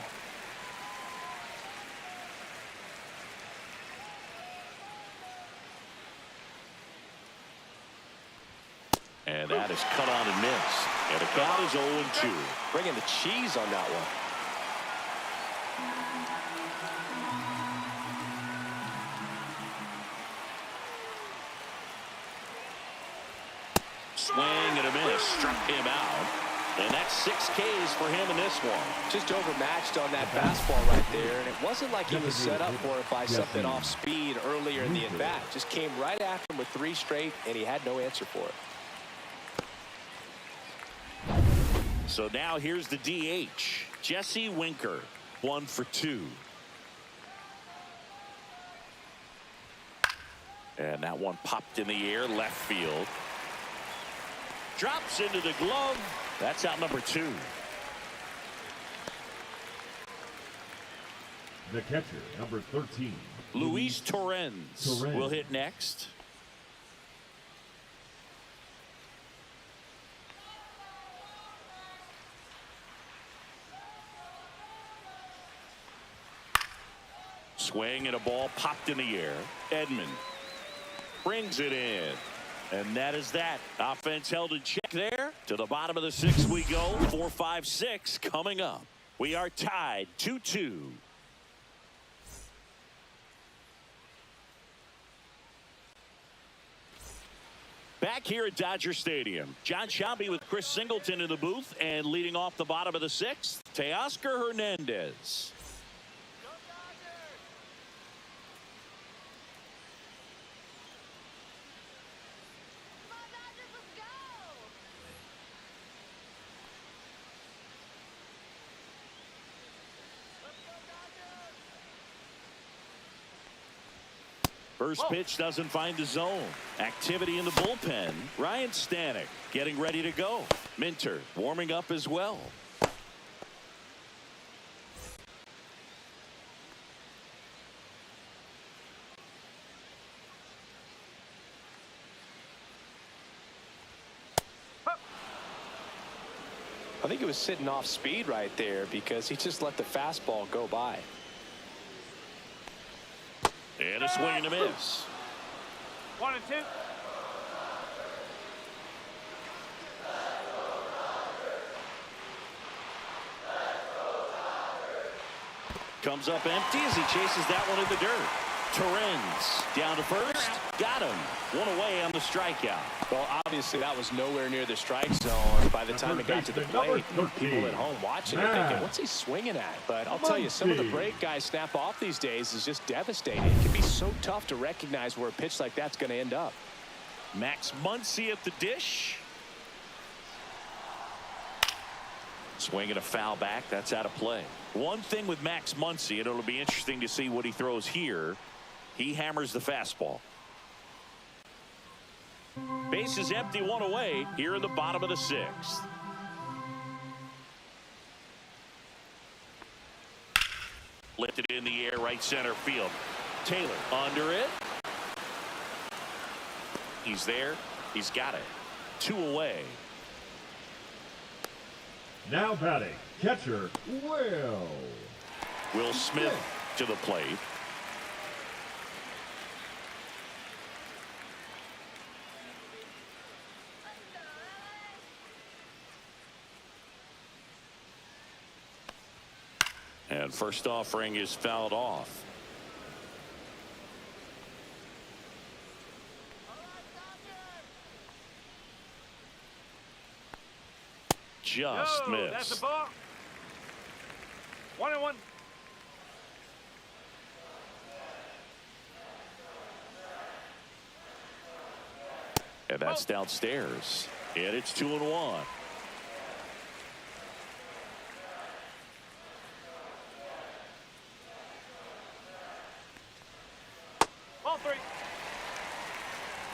Speaker 1: And that is cut on and missed. And the count is 0-2.
Speaker 2: Bringing the cheese on that one.
Speaker 1: Swing and a miss. Struck him out. And that's 6 Ks for him in this one.
Speaker 2: Just overmatched on that fastball right there, and it wasn't like he was set up for it by something off speed earlier in the at-bat. Just came right after him with 3 straight, and he had no answer for it.
Speaker 1: So now here's the DH, Jesse Winker, 1 for 2. And that one popped in the air, left field. Drops into the glove. That's out number 2.
Speaker 3: The catcher, number 13.
Speaker 1: Luis Torrens will hit next. Swing and a ball popped in the air. Edman brings it in. And that is that. Offense held in check there. To the bottom of the 6th we go. 4, 5, 6 coming up. We are tied 2-2. Back here at Dodger Stadium, John Shelby with Chris Singleton in the booth, and leading off the bottom of the 6th, Teoscar Hernandez. First pitch doesn't find the zone. Activity in the bullpen. Ryan Stanek getting ready to go. Minter warming up as well.
Speaker 2: I think he was sitting off speed right there because he just let the fastball go by.
Speaker 1: And a swing and a miss.
Speaker 4: 1 and 2.
Speaker 1: Comes up empty as he chases that one in the dirt. Torrens down to first. Got him. 1 away on the strikeout.
Speaker 2: Well, obviously that was nowhere near the strike zone by the time it got to the plate. People at home watching it thinking, what's he swinging at? But I'll tell you, some of the break guys snap off these days is just devastating. It can be so tough to recognize where a pitch like that's going to end up.
Speaker 1: Max Muncy at the dish. Swing and a foul back. That's out of play. One thing with Max Muncy, and it'll be interesting to see what he throws here. He hammers the fastball. Base is empty, 1 away here in the bottom of the 6th. Lifted in the air, right center field. Taylor under it. He's there. He's got it. 2 away.
Speaker 3: Now batting, catcher,
Speaker 1: Will Smith to the plate. And first offering is fouled off. Just missed.
Speaker 4: That's a ball. 1-1.
Speaker 1: And that's downstairs. And it's 2-1.
Speaker 4: Ball 3.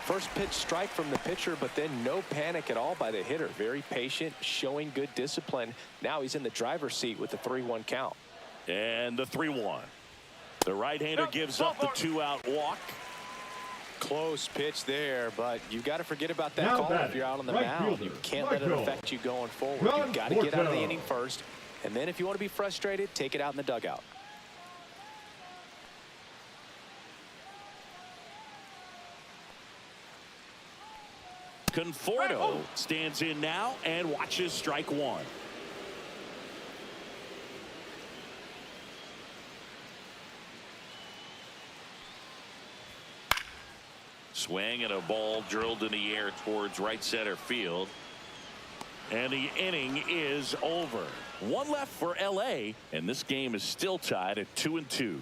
Speaker 2: First pitch strike from the pitcher, but then no panic at all by the hitter. Very patient, showing good discipline. Now he's in the driver's seat with the 3-1 count.
Speaker 1: And the 3-1. The right-hander gives up the 2-out walk.
Speaker 2: Close pitch there, but you've got to forget about that
Speaker 3: Now
Speaker 2: call if
Speaker 3: batting,
Speaker 2: you're out on the
Speaker 3: right
Speaker 2: mound.
Speaker 3: fielder,
Speaker 2: You can't let it
Speaker 3: Michael.
Speaker 2: affect you going forward. You've got to get out of the inning first, and then if you want to be frustrated, take it out in the dugout.
Speaker 1: Conforto stands in now and watches strike one. Swing and a ball drilled in the air towards right center field. And the inning is over. One left for LA, and this game is still tied at 2-2.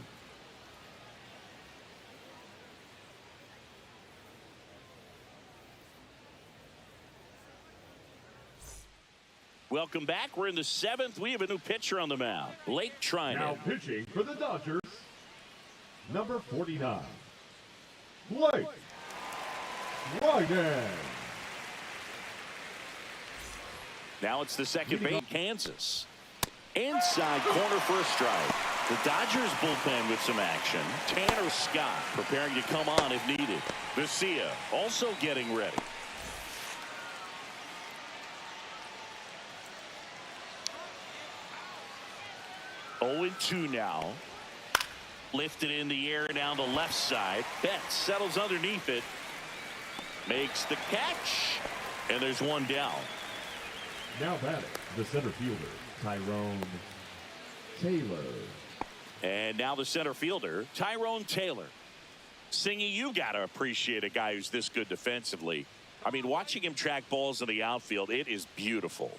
Speaker 1: Welcome back. We're in the 7th. We have a new pitcher on the mound, Blake Trinan.
Speaker 3: Now pitching for the Dodgers, number 49, Blake Trinan.
Speaker 1: Now it's the second base, Kansas. Inside corner for a strike. The Dodgers bullpen with some action. Tanner Scott preparing to come on if needed. Vesia also getting ready. Oh, 0-2 now. Lifted in the air down the left side. Betts settles underneath it. Makes the catch. And there's one down.
Speaker 3: Now batting, the center fielder, Tyrone Taylor.
Speaker 1: And now the center fielder, Tyrone Taylor. Singy, you got to appreciate a guy who's this good defensively. I mean, watching him track balls in the outfield, it is beautiful.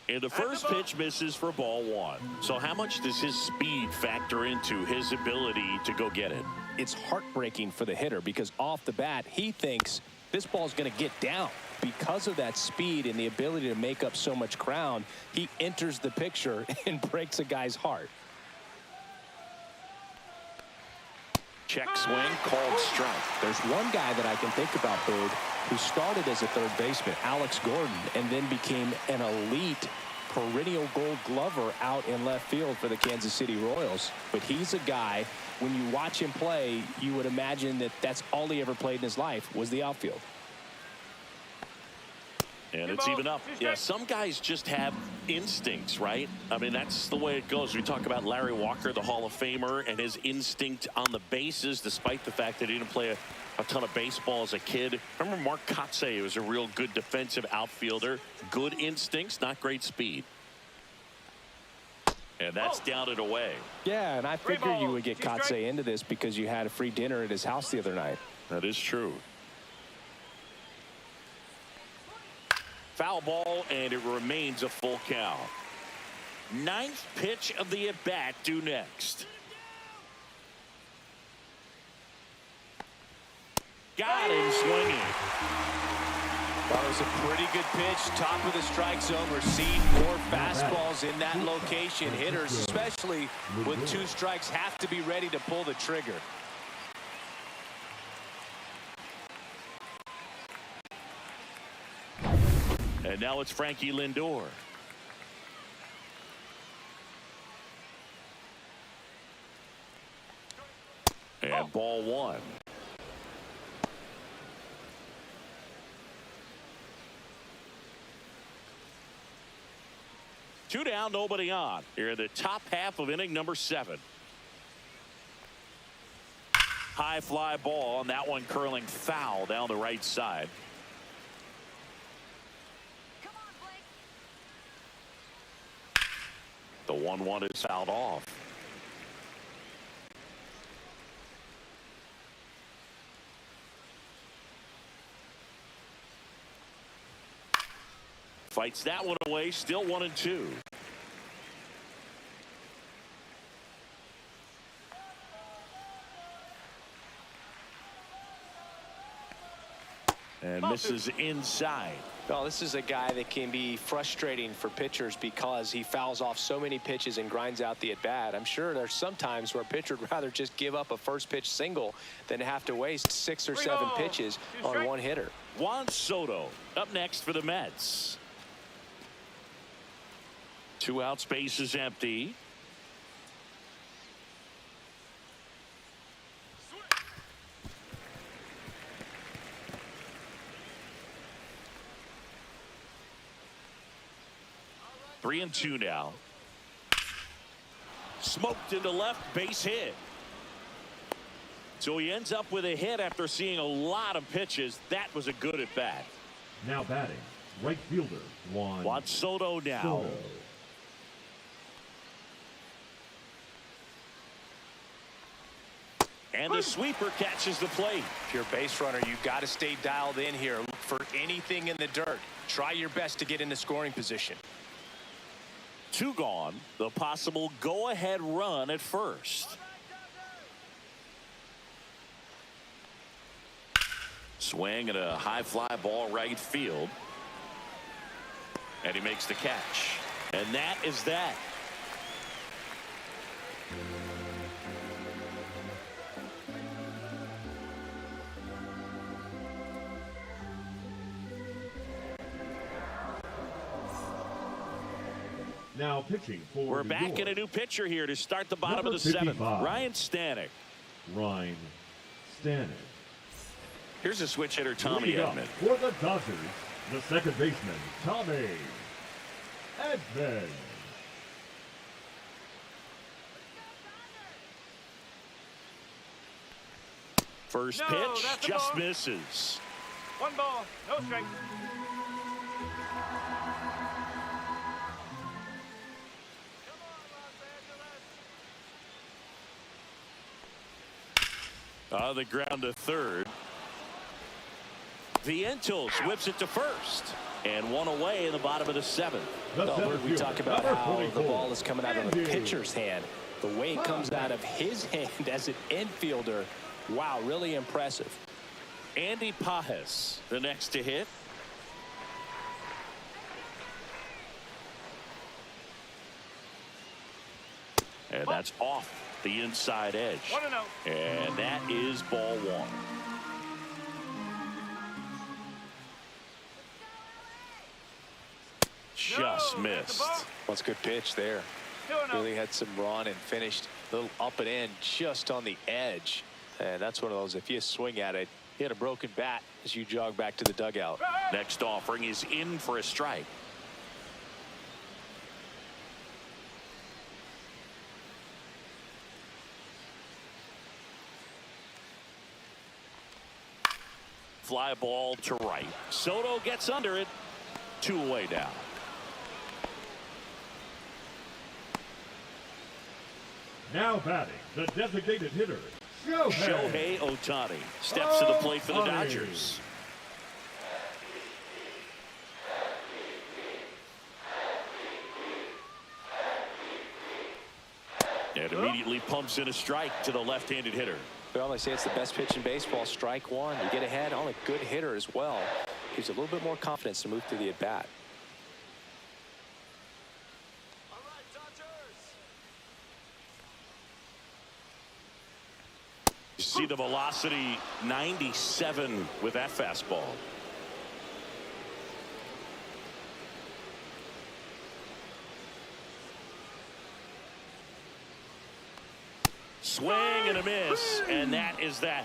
Speaker 1: And the first pitch misses for ball one. So how much does his speed factor into his ability to go get it?
Speaker 2: It's heartbreaking for the hitter because off the bat, he thinks this ball's going to get down. Because of that speed and the ability to make up so much ground, he enters the picture and breaks a guy's heart.
Speaker 1: Check swing, called strike.
Speaker 2: There's one guy that I can think about, Bird, who started as a third baseman, Alex Gordon, and then became an elite perennial gold glover out in left field for the Kansas City Royals. But he's a guy, when you watch him play, you would imagine that that's all he ever played in his life was the outfield.
Speaker 1: And it's even up. Yeah, some guys just have instincts, right? I mean, that's the way it goes. We talk about Larry Walker, the Hall of Famer, and his instinct on the bases, despite the fact that he didn't play a ton of baseball as a kid. Remember Mark Kotsay was a real good defensive outfielder. Good instincts, not great speed. And that's down and away.
Speaker 2: Yeah, and I figured you would get Kotsay into this because you had a free dinner at his house the other night.
Speaker 1: That is true. Foul ball, and it remains a full count. 9th pitch of the at-bat due next. Got him swinging.
Speaker 2: That was a pretty good pitch. Top of the strike zone. We're seeing more fastballs in that location. Hitters, especially with 2 strikes, have to be ready to pull the trigger.
Speaker 1: And now it's Frankie Lindor. And ball one. Two down, nobody on. Here in the top half of inning number 7. High fly ball, and that one curling foul down the right side. The 1-1 is fouled off. Fights that one away, still 1-2. And misses inside.
Speaker 2: Well, this is a guy that can be frustrating for pitchers because he fouls off so many pitches and grinds out the at-bat. I'm sure there's some times where a pitcher would rather just give up a first pitch single than have to waste 6 or 7 pitches on one hitter.
Speaker 1: Juan Soto up next for the Mets. 2 outs, base is empty. Three and 2 now. Smoked into left, base hit. So he ends up with a hit after seeing a lot of pitches. That was a good at bat.
Speaker 3: Now batting, right fielder Juan
Speaker 1: Soto now.
Speaker 3: Soto.
Speaker 1: And the sweeper catches the plate.
Speaker 2: If you're a base runner, you've got to stay dialed in here. Look for anything in the dirt. Try your best to get into scoring position.
Speaker 1: 2 gone. The possible go-ahead run at first. Swing and a high fly ball right field. And he makes the catch. And that is that.
Speaker 3: Now pitching for
Speaker 1: We're
Speaker 3: New
Speaker 1: back
Speaker 3: York.
Speaker 1: in a new pitcher here to start the bottom
Speaker 3: Number
Speaker 1: of the 7th.
Speaker 3: 55.
Speaker 1: Ryan Stanek.
Speaker 3: Ryan Stanek.
Speaker 1: Here's a switch hitter, Tommy
Speaker 3: Leading up
Speaker 1: Edman.
Speaker 3: for the Dodgers, the second baseman, Tommy Edman.
Speaker 1: First
Speaker 4: No,
Speaker 1: pitch
Speaker 4: that's a
Speaker 1: just
Speaker 4: ball.
Speaker 1: misses.
Speaker 4: 1 ball, no strike.
Speaker 1: On the ground to third. Vientos whips it to first. And 1 away in the bottom of the 7th.
Speaker 3: The center
Speaker 2: We
Speaker 3: fielder,
Speaker 2: talk about
Speaker 3: number
Speaker 2: how the
Speaker 3: 24,
Speaker 2: ball is coming out of the
Speaker 3: Andy.
Speaker 2: pitcher's hand. The way it comes out of his hand as an infielder. Wow, really impressive.
Speaker 1: Andy Pajes, the next to hit. And that's off the inside edge.
Speaker 4: 1-0.
Speaker 1: And that is ball 1. Just
Speaker 4: No, that's a
Speaker 1: missed.
Speaker 4: ball.
Speaker 2: Well, that's a good pitch there.
Speaker 4: 2-0.
Speaker 2: Really had some run and finished a little up and in just on the edge. And that's one of those, if you swing at it, you had a broken bat as you jog back to the dugout.
Speaker 1: Next offering is in for a strike. Fly ball to right. Soto gets under it. 2 away now.
Speaker 3: Now batting, the designated hitter,
Speaker 1: Shohei Ohtani steps to the plate for the
Speaker 3: Ohtani.
Speaker 1: Dodgers. And immediately pumps in a strike to the left-handed hitter.
Speaker 2: Well, they say it's the best pitch in baseball. Strike one. You get ahead on a good hitter as well. Gives you a little bit more confidence to move through the at-bat.
Speaker 1: You see the velocity 97 with that fastball. Swing and a miss, and that is that.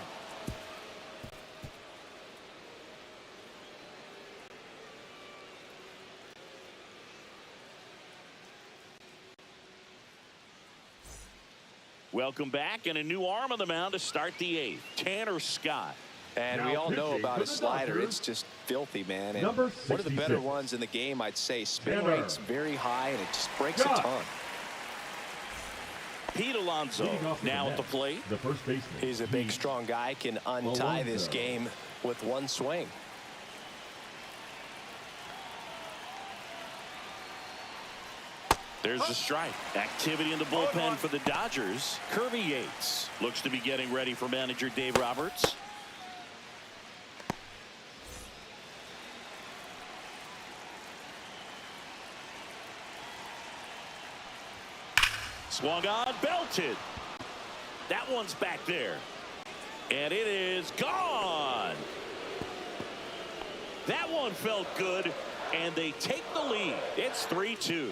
Speaker 1: Welcome back, and a new arm on the mound to start the 8th. Tanner Scott.
Speaker 2: And
Speaker 3: Now
Speaker 2: we all know
Speaker 3: pitching
Speaker 2: about
Speaker 3: for
Speaker 2: his
Speaker 3: the
Speaker 2: slider.
Speaker 3: Dodgers,
Speaker 2: It's just filthy, man. And
Speaker 3: number
Speaker 2: one of the better
Speaker 3: 66.
Speaker 2: ones in the game, I'd say. Spin
Speaker 3: Tanner
Speaker 2: rate's very high, and it just breaks a
Speaker 3: Scott.
Speaker 2: ton.
Speaker 1: Pete Alonso now at the plate.
Speaker 3: The first baseman.
Speaker 2: He's a big, strong guy, can untie this game with one swing.
Speaker 1: There's the strike. Activity in the bullpen for the Dodgers. Kirby Yates looks to be getting ready for manager Dave Roberts. Swung on, belted. That one's back there. And it is gone. That one felt good, and they take the lead. It's 3-2.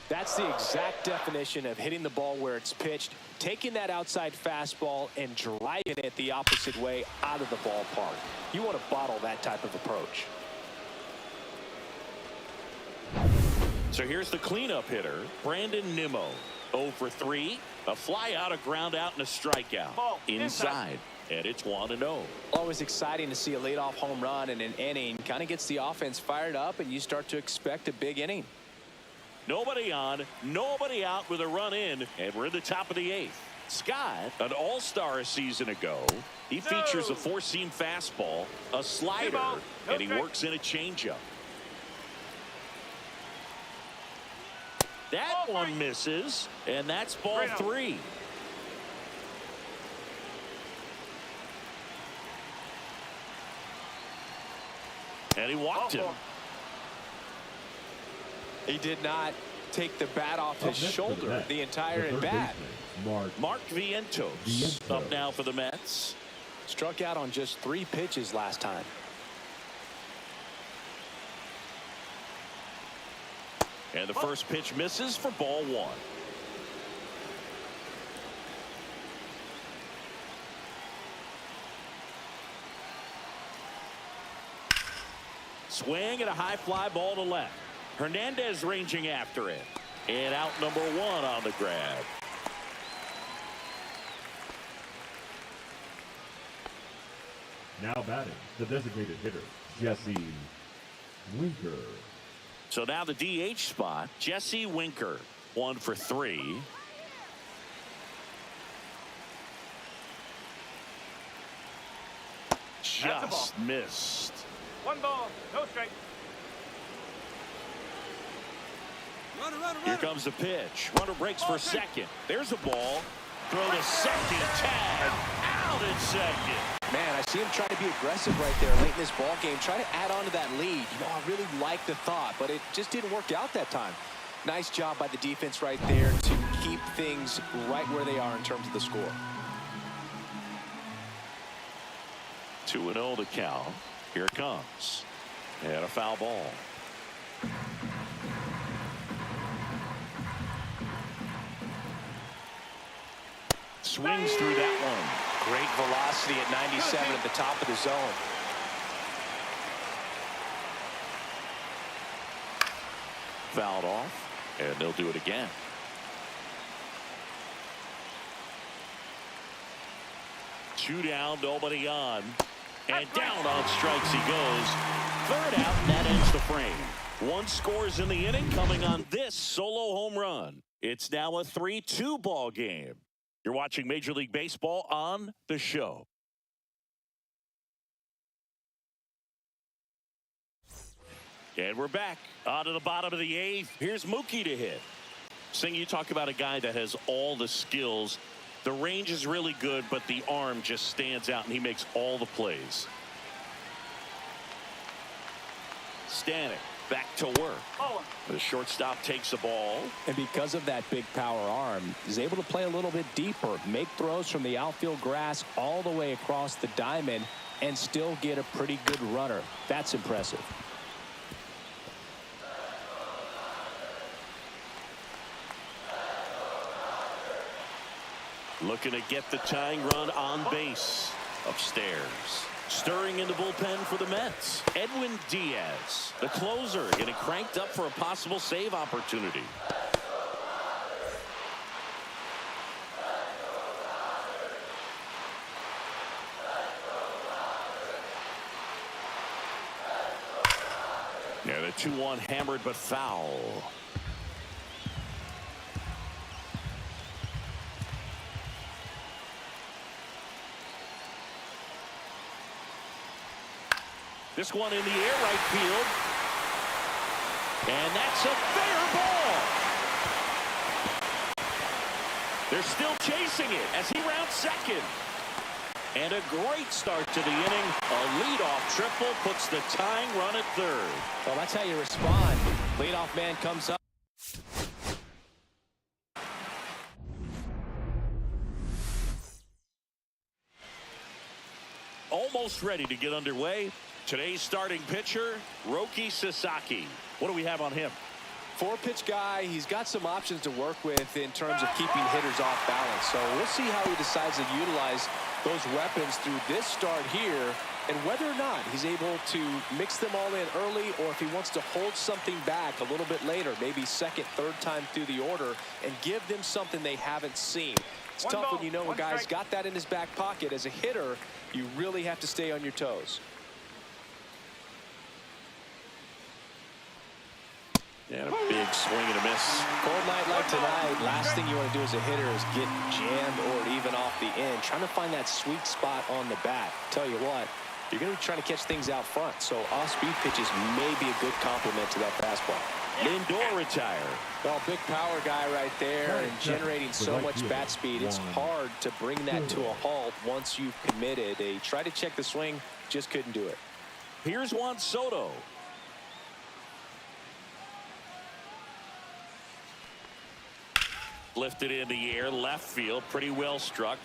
Speaker 2: That's the exact definition of hitting the ball where it's pitched, taking that outside fastball and driving it the opposite way out of the ballpark. You want to bottle that type of approach.
Speaker 1: So here's the cleanup hitter, Brandon Nimmo. 0 for 3, a fly out, a ground out, and a strikeout.
Speaker 4: Ball
Speaker 1: inside. And it's 1-0.
Speaker 2: Always exciting to see a leadoff home run in an inning. Kind of gets the offense fired up, and you start to expect a big inning.
Speaker 1: Nobody on, nobody out with a run in, and we're in the top of the 8th. Scott, an all-star a season ago. He features a four-seam fastball, a slider, and he works in a changeup. That one misses, and that's ball 3. And he walked him.
Speaker 2: He did not take the bat off his shoulder the entire at bat.
Speaker 1: Mark Vientos up now for the Mets.
Speaker 2: Struck out on just 3 pitches last time.
Speaker 1: And the first pitch misses for ball 1. Swing and a high fly ball to left. Hernandez ranging after it. And out number 1 on the grab.
Speaker 3: Now batting, the designated hitter, Jesse Winker.
Speaker 1: So now the DH spot, Jesse Winker. 1 for 3. Just missed.
Speaker 4: 1 ball, no strike.
Speaker 1: Here comes the pitch. Runner breaks for second. There's a ball. Throw to second. Tag. Out at second.
Speaker 2: Man, I see him try to be aggressive right there late in this ball game. Try to add on to that lead. You know, I really like the thought, but it just didn't work out that time. Nice job by the defense right there to keep things right where they are in terms of the score.
Speaker 1: 2-0 the count. Here it comes. And a foul ball. Swings through that one.
Speaker 2: Great velocity at 97 at the top of the zone.
Speaker 1: Fouled off, and they'll do it again. Two down, nobody on. And down on strikes he goes. Third out, and that ends the frame. 1 scores in the inning coming on this solo home run. It's now a 3-2 ball game. You're watching Major League Baseball on The Show. And we're back on to the bottom of the 8th. Here's Mookie to hit. Sing, you talk about a guy that has all the skills. The range is really good, but the arm just stands out, and he makes all the plays. Stanek back to work. The shortstop takes the ball.
Speaker 2: And because of that big power arm, he's able to play a little bit deeper, make throws from the outfield grass all the way across the diamond, and still get a pretty good runner. That's impressive.
Speaker 1: Looking to get the tying run on base. Upstairs. Stirring in the bullpen for the Mets, Edwin Diaz, the closer, getting cranked up for a possible save opportunity. Yeah, the 2-1 hammered but foul. This one in the air, right field. And that's a fair ball. They're still chasing it as he rounds second. And a great start to the inning. A leadoff triple puts the tying run at third.
Speaker 2: Well, that's how you respond. Leadoff man comes up.
Speaker 1: Almost ready to get underway. Today's starting pitcher, Roki Sasaki. What do we have on him?
Speaker 2: 4-pitch guy. He's got some options to work with in terms of keeping hitters off balance. So we'll see how he decides to utilize those weapons through this start here, and whether or not he's able to mix them all in early, or if he wants to hold something back a little bit later, maybe second, third time through the order, and give them something they haven't seen. It's tough when you know a guy's got that in his back pocket. As a hitter, you really have to stay on your toes.
Speaker 1: And a big swing and a miss.
Speaker 2: Cold night like tonight, last thing you want to do as a hitter is get jammed or even off the end. Trying to find that sweet spot on the bat. Tell you what, you're going to be trying to catch things out front. So off-speed pitches may be a good complement to that fastball.
Speaker 1: Lindor retired.
Speaker 2: Well, big power guy right there and generating so much bat speed. It's hard to bring that to a halt once you've committed. They tried to check the swing, just couldn't do it.
Speaker 1: Here's Juan Soto. Lifted in the air, left field, pretty well struck.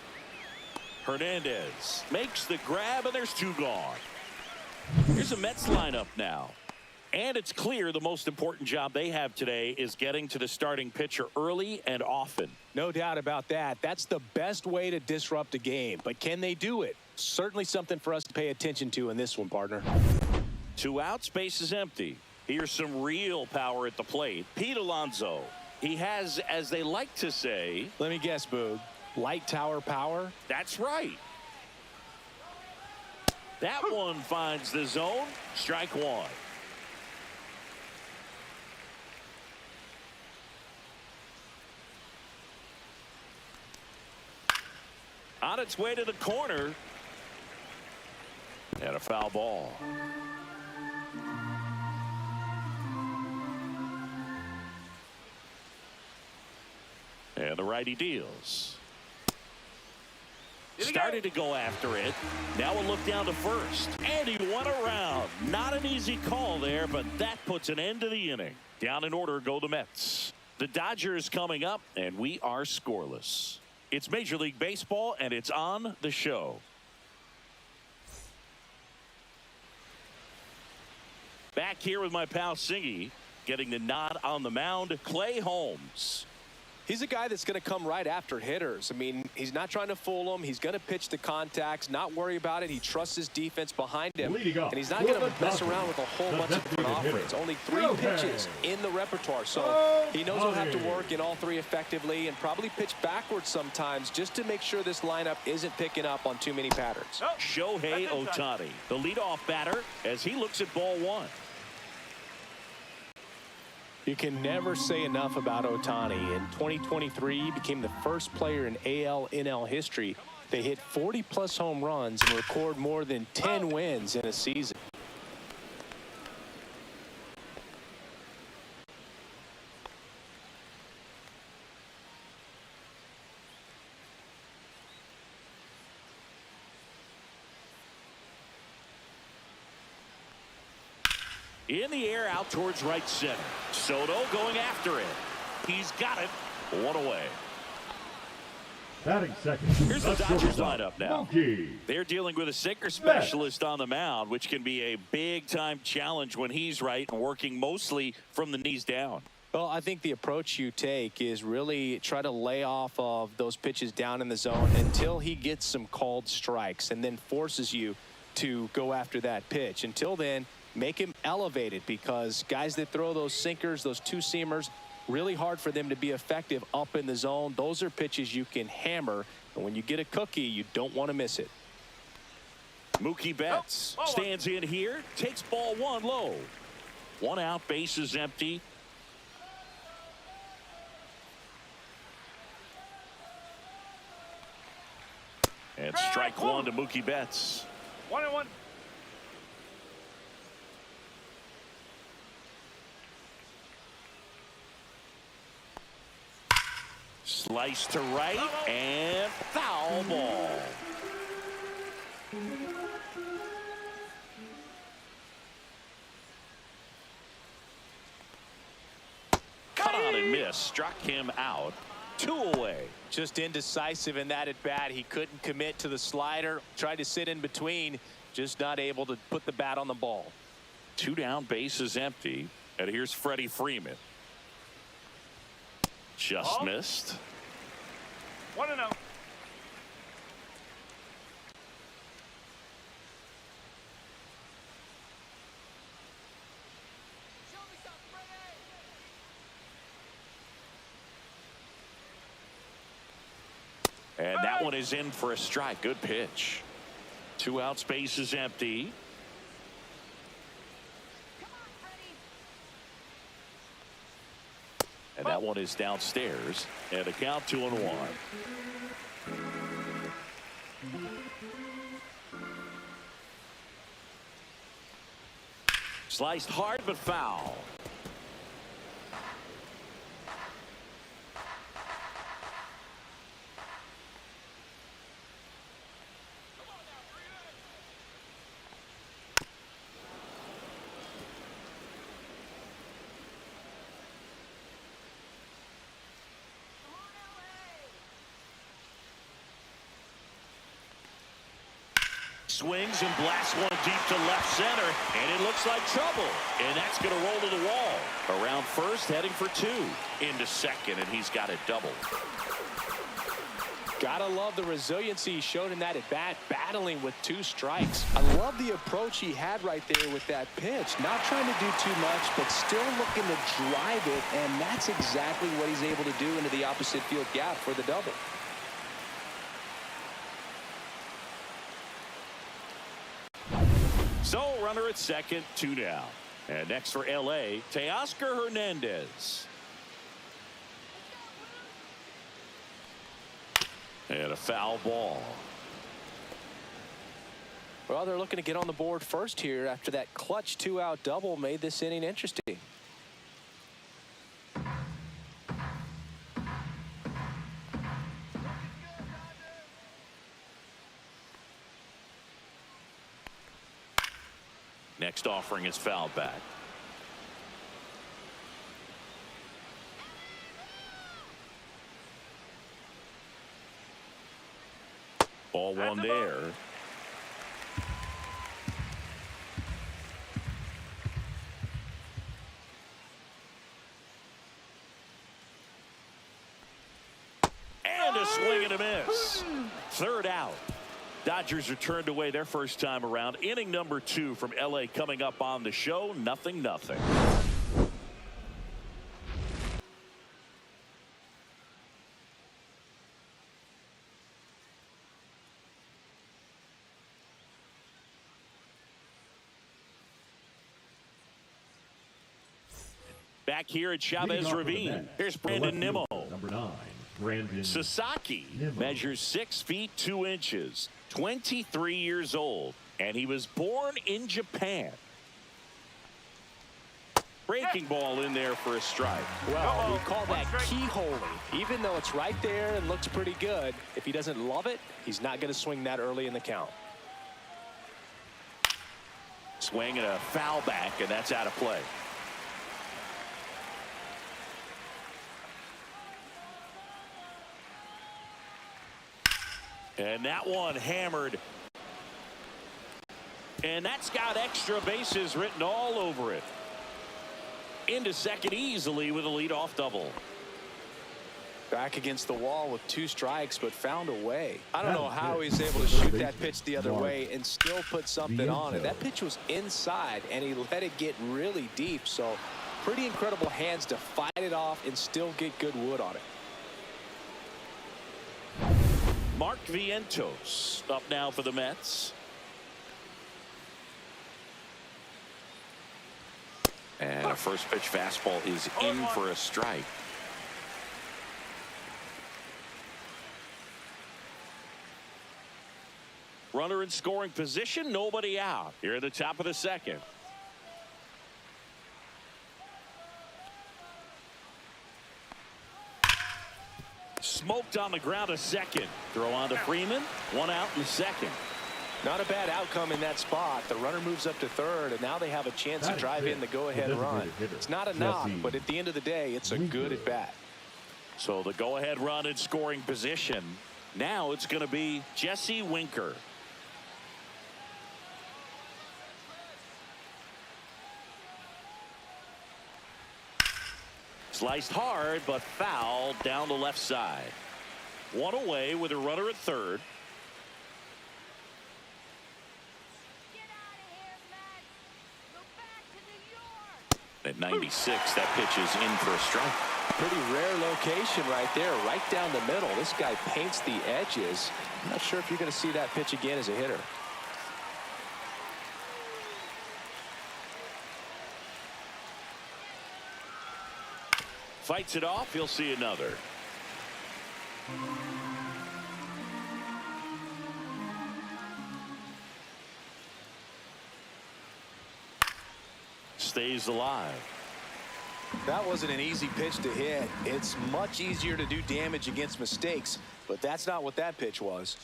Speaker 1: Hernandez makes the grab, and there's 2 gone. Here's a Mets lineup now. And it's clear the most important job they have today is getting to the starting pitcher early and often.
Speaker 2: No doubt about that. That's the best way to disrupt a game. But can they do it? Certainly something for us to pay attention to in this one, partner.
Speaker 1: 2 outs, base is empty. Here's some real power at the plate. Pete Alonso. He has, as they like to say...
Speaker 2: Let me guess, Boog. Light tower power?
Speaker 1: That's right. That one finds the zone. Strike 1. On its way to the corner. And a foul ball. And the righty deals. Started to go after it. Now a look down to first. And he went around. Not an easy call there, but that puts an end to the inning. Down in order go the Mets. The Dodgers coming up, and we are scoreless. It's Major League Baseball, and it's on the show. Back here with my pal Singy, getting the nod on the mound, Clay Holmes.
Speaker 2: He's a guy that's going to come right after hitters. I mean, he's not trying to fool them. He's going to pitch the contacts, not worry about it. He trusts his defense behind him. And he's not going to mess around with a whole bunch of different offerings. Only 3 pitches in the repertoire. So he knows he'll have to work in all 3 effectively and probably pitch backwards sometimes just to make sure this lineup isn't picking up on too many patterns.
Speaker 1: Shohei Ohtani, the leadoff batter, as he looks at ball 1.
Speaker 2: You can never say enough about Ohtani. In 2023, he became the first player in AL/NL history to hit 40-plus home runs and record more than 10 wins in a season.
Speaker 1: In the air, out towards right center. Soto going after it. He's got it. 1 away.
Speaker 3: Batting second.
Speaker 1: Here's the Dodgers lineup now. They're dealing with a sinker specialist on the mound, which can be a big-time challenge when he's right and working mostly from the knees down.
Speaker 2: Well, I think the approach you take is really try to lay off of those pitches down in the zone until he gets some called strikes and then forces you to go after that pitch. Until then, make him elevated, because guys that throw those sinkers, those two-seamers, really hard for them to be effective up in the zone. Those are pitches you can hammer, and when you get a cookie, you don't want to miss it.
Speaker 1: Mookie Betts stands in here, takes ball one low. One out, bases empty. And strike one to Mookie Betts.
Speaker 4: 1-1.
Speaker 1: Slice to right and foul ball. Cut on and miss. Struck him out. 2 away.
Speaker 2: Just indecisive in that at bat. He couldn't commit to the slider. Tried to sit in between. Just not able to put the bat on the ball.
Speaker 1: 2 down, bases empty. And here's Freddie Freeman. Just missed.
Speaker 4: 1-0.
Speaker 1: And that one is in for a strike. Good pitch. 2 outs, bases empty. And that one is downstairs. And a count 2-1. Sliced hard but foul. Swings and blasts one deep to left center, and it looks like trouble, and that's going to roll to the wall. Around first, heading for 2. Into second, and he's got it doubled.
Speaker 2: Gotta love the resiliency he showed in that at bat, battling with 2 strikes. I love the approach he had right there with that pitch. Not trying to do too much, but still looking to drive it, and that's exactly what he's able to do into the opposite field gap for the double.
Speaker 1: So, runner at second, 2 down. And next for L.A., Teoscar Hernandez. And a foul ball.
Speaker 2: Well, they're looking to get on the board first here after that clutch 2-out double made this inning interesting.
Speaker 1: Next offering is fouled back. Ball one there. And a swing and a miss. 3rd out. Dodgers are turned away their first time around. Inning number 2 from L.A. coming up on the show. 0-0. Back here at Chavez Ravine. Here's Brandon Nimmo.
Speaker 3: Number 9, Brandon
Speaker 1: Sasaki
Speaker 3: Nimmo.
Speaker 1: measures 6 feet 2 inches, 23 years old, and he was born in Japan. Breaking ball in there for a strike.
Speaker 2: Well, we call that keyholing. Even though it's right there and looks pretty good, if he doesn't love it, he's not going to swing that early in the count.
Speaker 1: Swing and a foul back, and that's out of play. And that one hammered. And that's got extra bases written all over it. Into second easily with a leadoff double.
Speaker 2: Back against the wall with 2 strikes, but found a way. I don't know how he's able to shoot that pitch the other way and still put something on it. That pitch was inside, and he let it get really deep. So pretty incredible hands to fight it off and still get good wood on it.
Speaker 1: Mark Vientos up now for the Mets. And a first pitch fastball is in for a strike. Runner in scoring position, nobody out. Here at the top of the second. Smoked on the ground a second. Throw on to Freeman. 1 out in the second.
Speaker 2: Not a bad outcome in that spot. The runner moves up to third, and now they have a chance to drive in the go-ahead run. It's not a knock, but at the end of the day, it's a good at bat.
Speaker 1: So the go-ahead run in scoring position. Now it's going to be Jesse Winker. Sliced hard, but fouled down the left side. 1 away with a runner at third. At 96, that pitch is in for a strike.
Speaker 2: Pretty rare location right there, right down the middle. This guy paints the edges. I'm not sure if you're going to see that pitch again as a hitter.
Speaker 1: Fights it off. He'll see another. Stays alive.
Speaker 2: That wasn't an easy pitch to hit. It's much easier to do damage against mistakes, but that's not what that pitch was.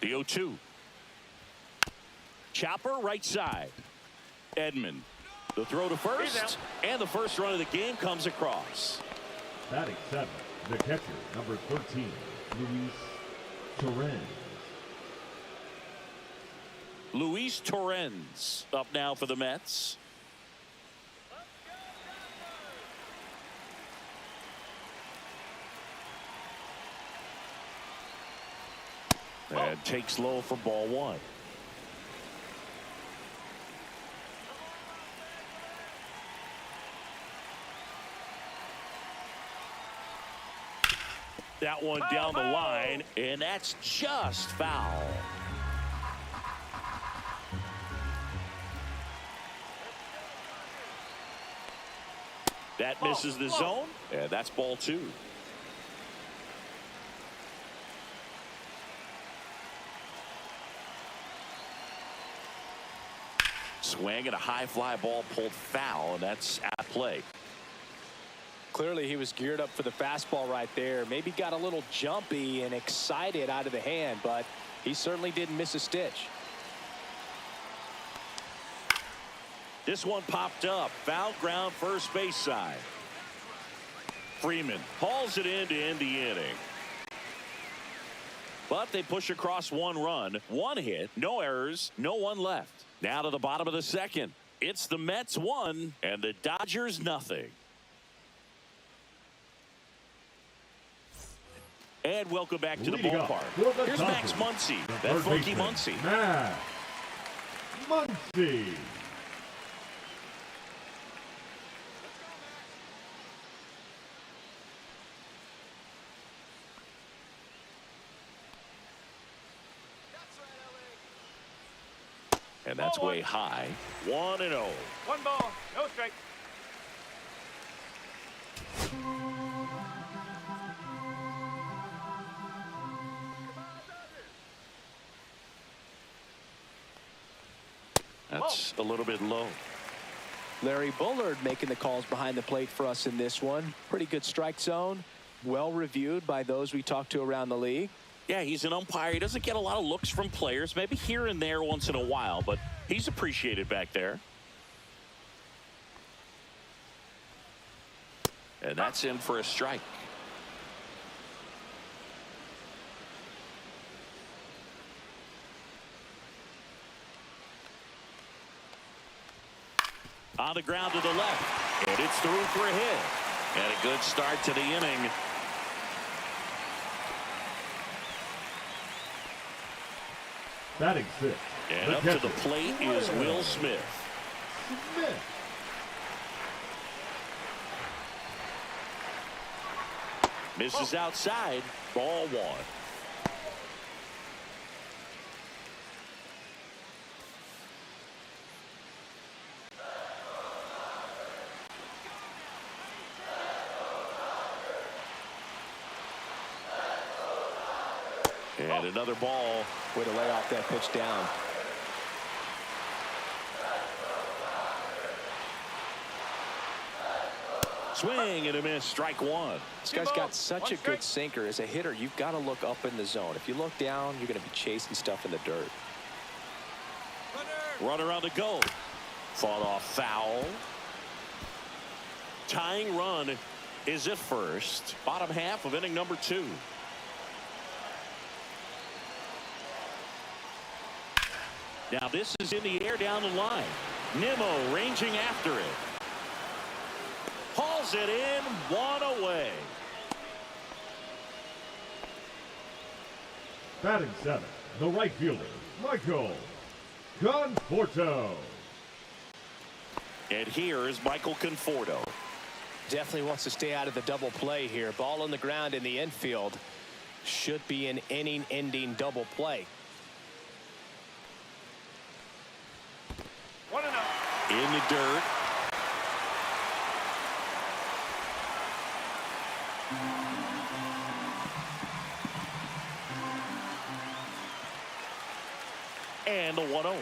Speaker 1: The 0-2. Chopper right side. Edman. The throw to first, and the first run of the game comes across.
Speaker 3: Batting 7, the catcher, number 13, Luis Torrens.
Speaker 1: Luis Torrens up now for the Mets. And takes low for ball 1. That one down the line, and that's just foul. That misses the zone, and that's ball 2. Swing and a high fly ball pulled foul, and that's at play.
Speaker 2: Clearly he was geared up for the fastball right there. Maybe got a little jumpy and excited out of the hand, but he certainly didn't miss a stitch.
Speaker 1: This one popped up. Foul ground first base side. Freeman hauls it in to end the inning. But they push across 1 run, 1 hit, no errors, no one left. Now to the bottom of the second. It's the Mets 1 and the Dodgers nothing. And welcome back to the ballpark. Here's Max Muncy. That funky Muncy.
Speaker 3: Max Muncy.
Speaker 1: And that's way high. 1-0.
Speaker 4: 1 ball, no strike.
Speaker 1: That's a little bit low.
Speaker 2: Larry Bullard making the calls behind the plate for us in this one. Pretty good strike zone. Well reviewed by those we talked to around the league.
Speaker 1: Yeah, he's an umpire. He doesn't get a lot of looks from players, maybe here and there once in a while, but he's appreciated back there. And that's in for a strike. On the ground to the left. And it's through for a hit. And a good start to the inning.
Speaker 3: Batting 6.
Speaker 1: And up to the plate is Will Smith. Misses outside. Ball 1. And another ball.
Speaker 2: Way to lay off that pitch down.
Speaker 1: Swing and a miss. Strike 1.
Speaker 2: This guy's got such a good sinker. As a hitter, you've got to look up in the zone. If you look down, you're going to be chasing stuff in the dirt.
Speaker 1: Runner on the go. Fought off foul. Tying run is at first. Bottom half of inning number 2. Now this is in the air down the line. Nimmo ranging after it. Hauls it in. 1 away.
Speaker 3: Batting 7. The right fielder, Michael Conforto.
Speaker 1: And here is Michael Conforto.
Speaker 2: Definitely wants to stay out of the double play here. Ball on the ground in the infield. Should be an inning-ending double play.
Speaker 4: 1-0.
Speaker 1: In the dirt. And the 1-0.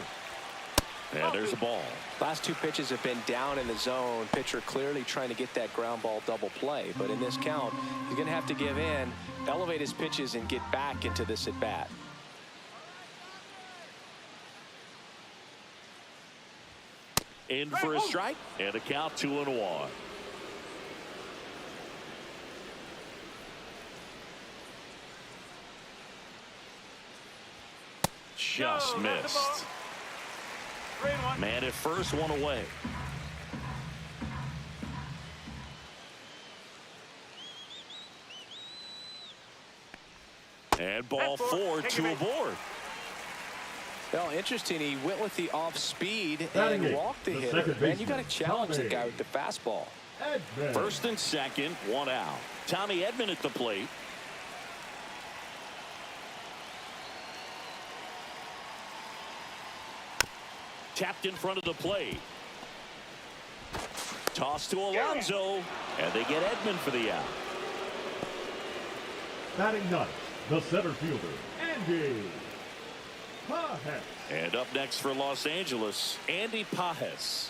Speaker 1: And there's the ball.
Speaker 2: Last 2 pitches have been down in the zone. Pitcher clearly trying to get that ground ball double play. But in this count, he's going to have to give in, elevate his pitches, and get back into this at bat.
Speaker 1: In for a strike. And a count 2-1. Just missed.
Speaker 4: 3-1.
Speaker 1: Man at first, 1 away. And ball 4, 2 aboard.
Speaker 2: Well, interesting. He went with the off speed
Speaker 3: Batting
Speaker 2: and
Speaker 3: 8,
Speaker 2: walked the
Speaker 3: the
Speaker 2: hitter.
Speaker 3: second
Speaker 2: Man, you got to
Speaker 3: baseman,
Speaker 2: challenge the
Speaker 3: Tommy
Speaker 2: guy with the fastball.
Speaker 3: Edman.
Speaker 1: First and second, 1 out. Tommy Edman at the plate. Tapped in front of the plate. Toss to Alonso. And they get Edman for the out.
Speaker 3: Batting 9. The center fielder, Andy Pajes.
Speaker 1: And up next for Los Angeles, Andy Pajes.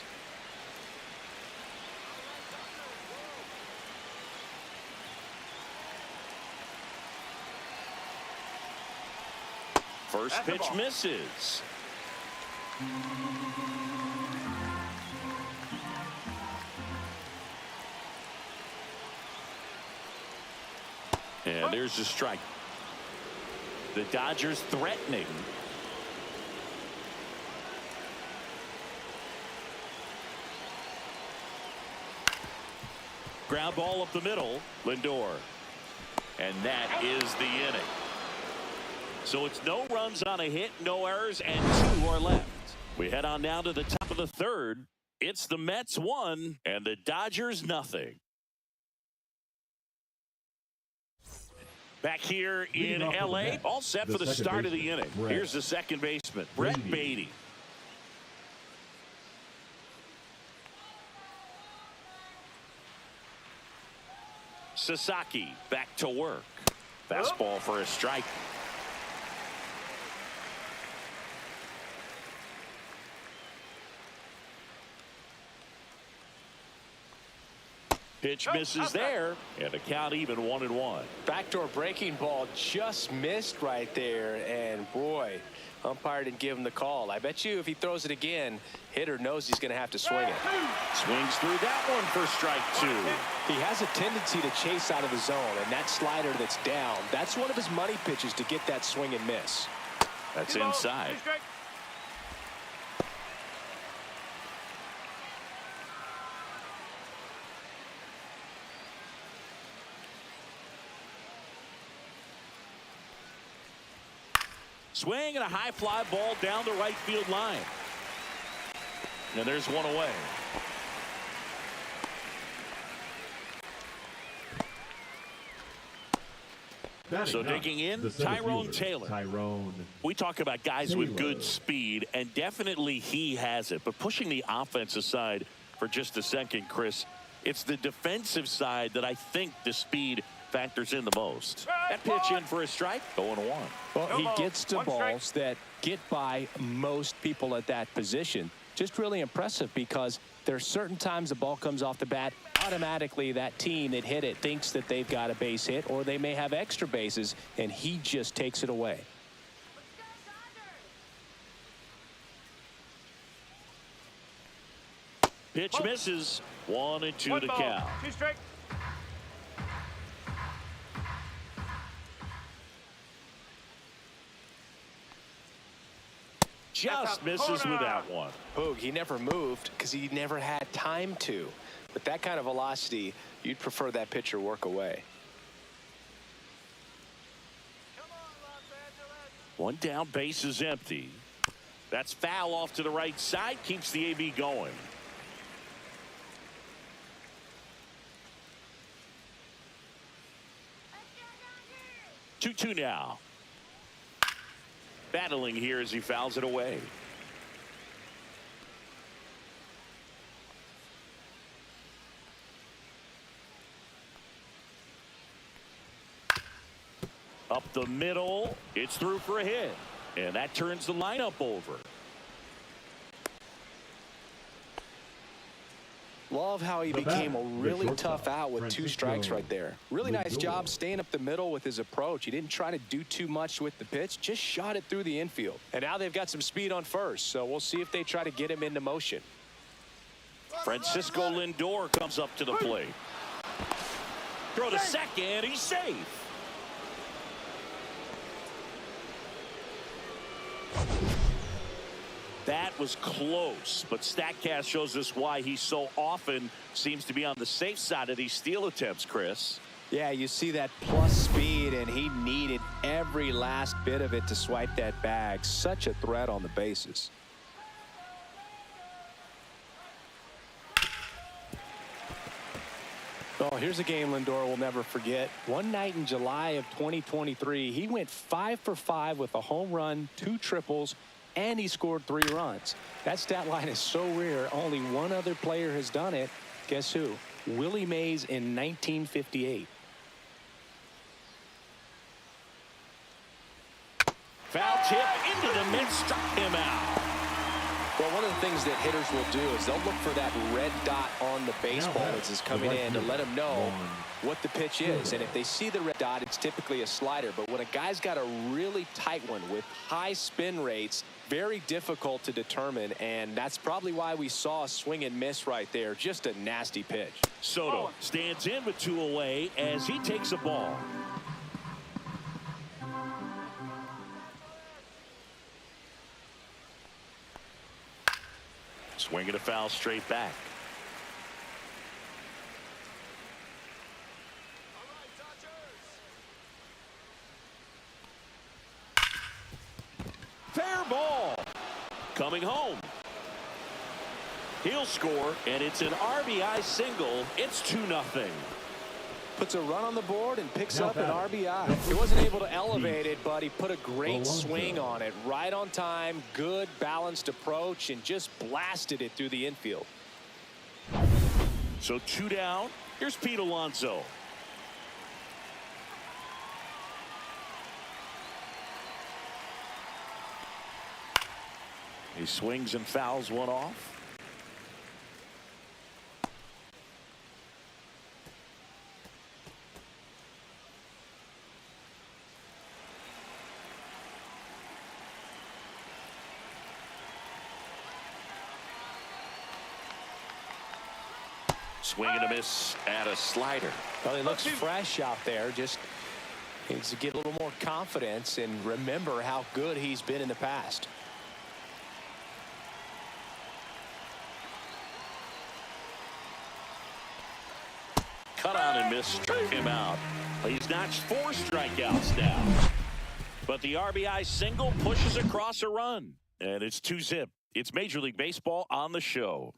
Speaker 1: First pitch misses. And there's a strike. The Dodgers threatening. Ground ball up the middle. Lindor. And that is the inning. So it's no runs on a hit, no errors, and 2 are left. We head on down to the top of the 3rd. It's the Mets 1 and the Dodgers nothing. Back here in L.A., all set for the start of the inning. Here's the second baseman, Brett Beatty. Sasaki back to work. Fastball for a strike. Pitch misses there, and the count even 1-1.
Speaker 2: Backdoor breaking ball just missed right there, and boy, umpire didn't give him the call. I bet you if he throws it again, hitter knows he's going to have to swing it.
Speaker 1: Swings through that one for strike 2.
Speaker 2: He has a tendency to chase out of the zone, and that slider that's down, that's one of his money pitches to get that swing and miss.
Speaker 1: That's inside. Swing and a high fly ball down the right field line. And there's one away. So digging in, Tyrone Taylor. We talk about guys with good speed, and definitely he has it. But pushing the offense aside for just a second, Chris, it's the defensive side that I think the speed factors in the most. That pitch in for a strike, 0-1.
Speaker 2: Well, he gets to balls that get by most people at that position. Just really impressive because there's certain times the ball comes off the bat, automatically that team that hit it thinks that they've got a base hit or they may have extra bases, and he just takes it away.
Speaker 1: Pitch misses. 1-2 to count.
Speaker 4: 2 strike.
Speaker 1: Just misses with that one.
Speaker 2: Boog, he never moved because he never had time to. With that kind of velocity, you'd prefer that pitcher work away.
Speaker 1: One down, base is empty. That's foul off to the right side, keeps the AB going. 2-2 now. Battling here as he fouls it away. Up the middle, it's through for a hit, and that turns the lineup over.
Speaker 2: Love how he became a really tough out with 2 strikes right there. Really nice job staying up the middle with his approach. He didn't try to do too much with the pitch, just shot it through the infield. And now they've got some speed on first, so we'll see if they try to get him into motion.
Speaker 1: Francisco Lindor comes up to the plate. Throw to second, he's safe. That was close, but StatCast shows us why he so often seems to be on the safe side of these steal attempts, Chris.
Speaker 2: Yeah, you see that plus speed, and he needed every last bit of it to swipe that bag. Such a threat on the bases. Oh, here's a game Lindor will never forget. One night in July of 2023, he went 5 for 5 with a home run, 2 triples, and he scored 3 runs. That stat line is so rare. Only one other player has done it. Guess who? Willie Mays in 1958.
Speaker 1: Foul tip into the mid, struck him out.
Speaker 2: Well, one of the things that hitters will do is they'll look for that red dot on the baseball as it's coming in to let them know what the pitch is. And if they see the red dot, it's typically a slider. But when a guy's got a really tight one with high spin rates, very difficult to determine. And that's probably why we saw a swing and miss right there. Just a nasty pitch.
Speaker 1: Soto stands in with 2 away as he takes a ball. Swing and a foul straight back. Fair ball. Coming home. He'll score, and it's an RBI single. It's 2-0.
Speaker 2: Puts a run on the board and picks up an RBI. He wasn't able to elevate it, but he put a great swing on it. Right on time, good balanced approach, and just blasted it through the infield.
Speaker 1: So 2 down. Here's Pete Alonso. He swings and fouls one off. Swing and a miss at a slider.
Speaker 2: Well, he looks fresh out there. Just needs to get a little more confidence and remember how good he's been in the past.
Speaker 1: Cut on and miss, struck him out. He's notched 4 strikeouts now. But the RBI single pushes across a run. And it's 2-zip. It's Major League Baseball on the show.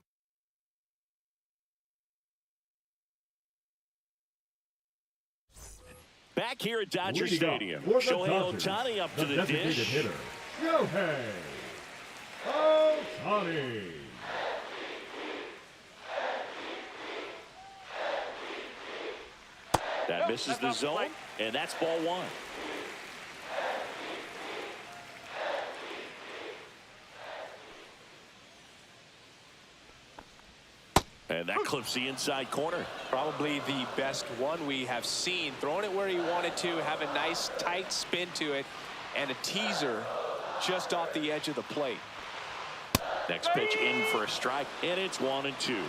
Speaker 1: Back here at Dodger Stadium, Shohei Ohtani up to the dish.
Speaker 3: Hitter, Shohei Ohtani.
Speaker 1: That misses the zone, and that's ball one. And that clips the inside corner.
Speaker 2: Probably the best one we have seen. Throwing it where he wanted to, have a nice tight spin to it, and a teaser just off the edge of the plate.
Speaker 1: Next pitch in for a strike, and it's 1-2.
Speaker 4: 1-2.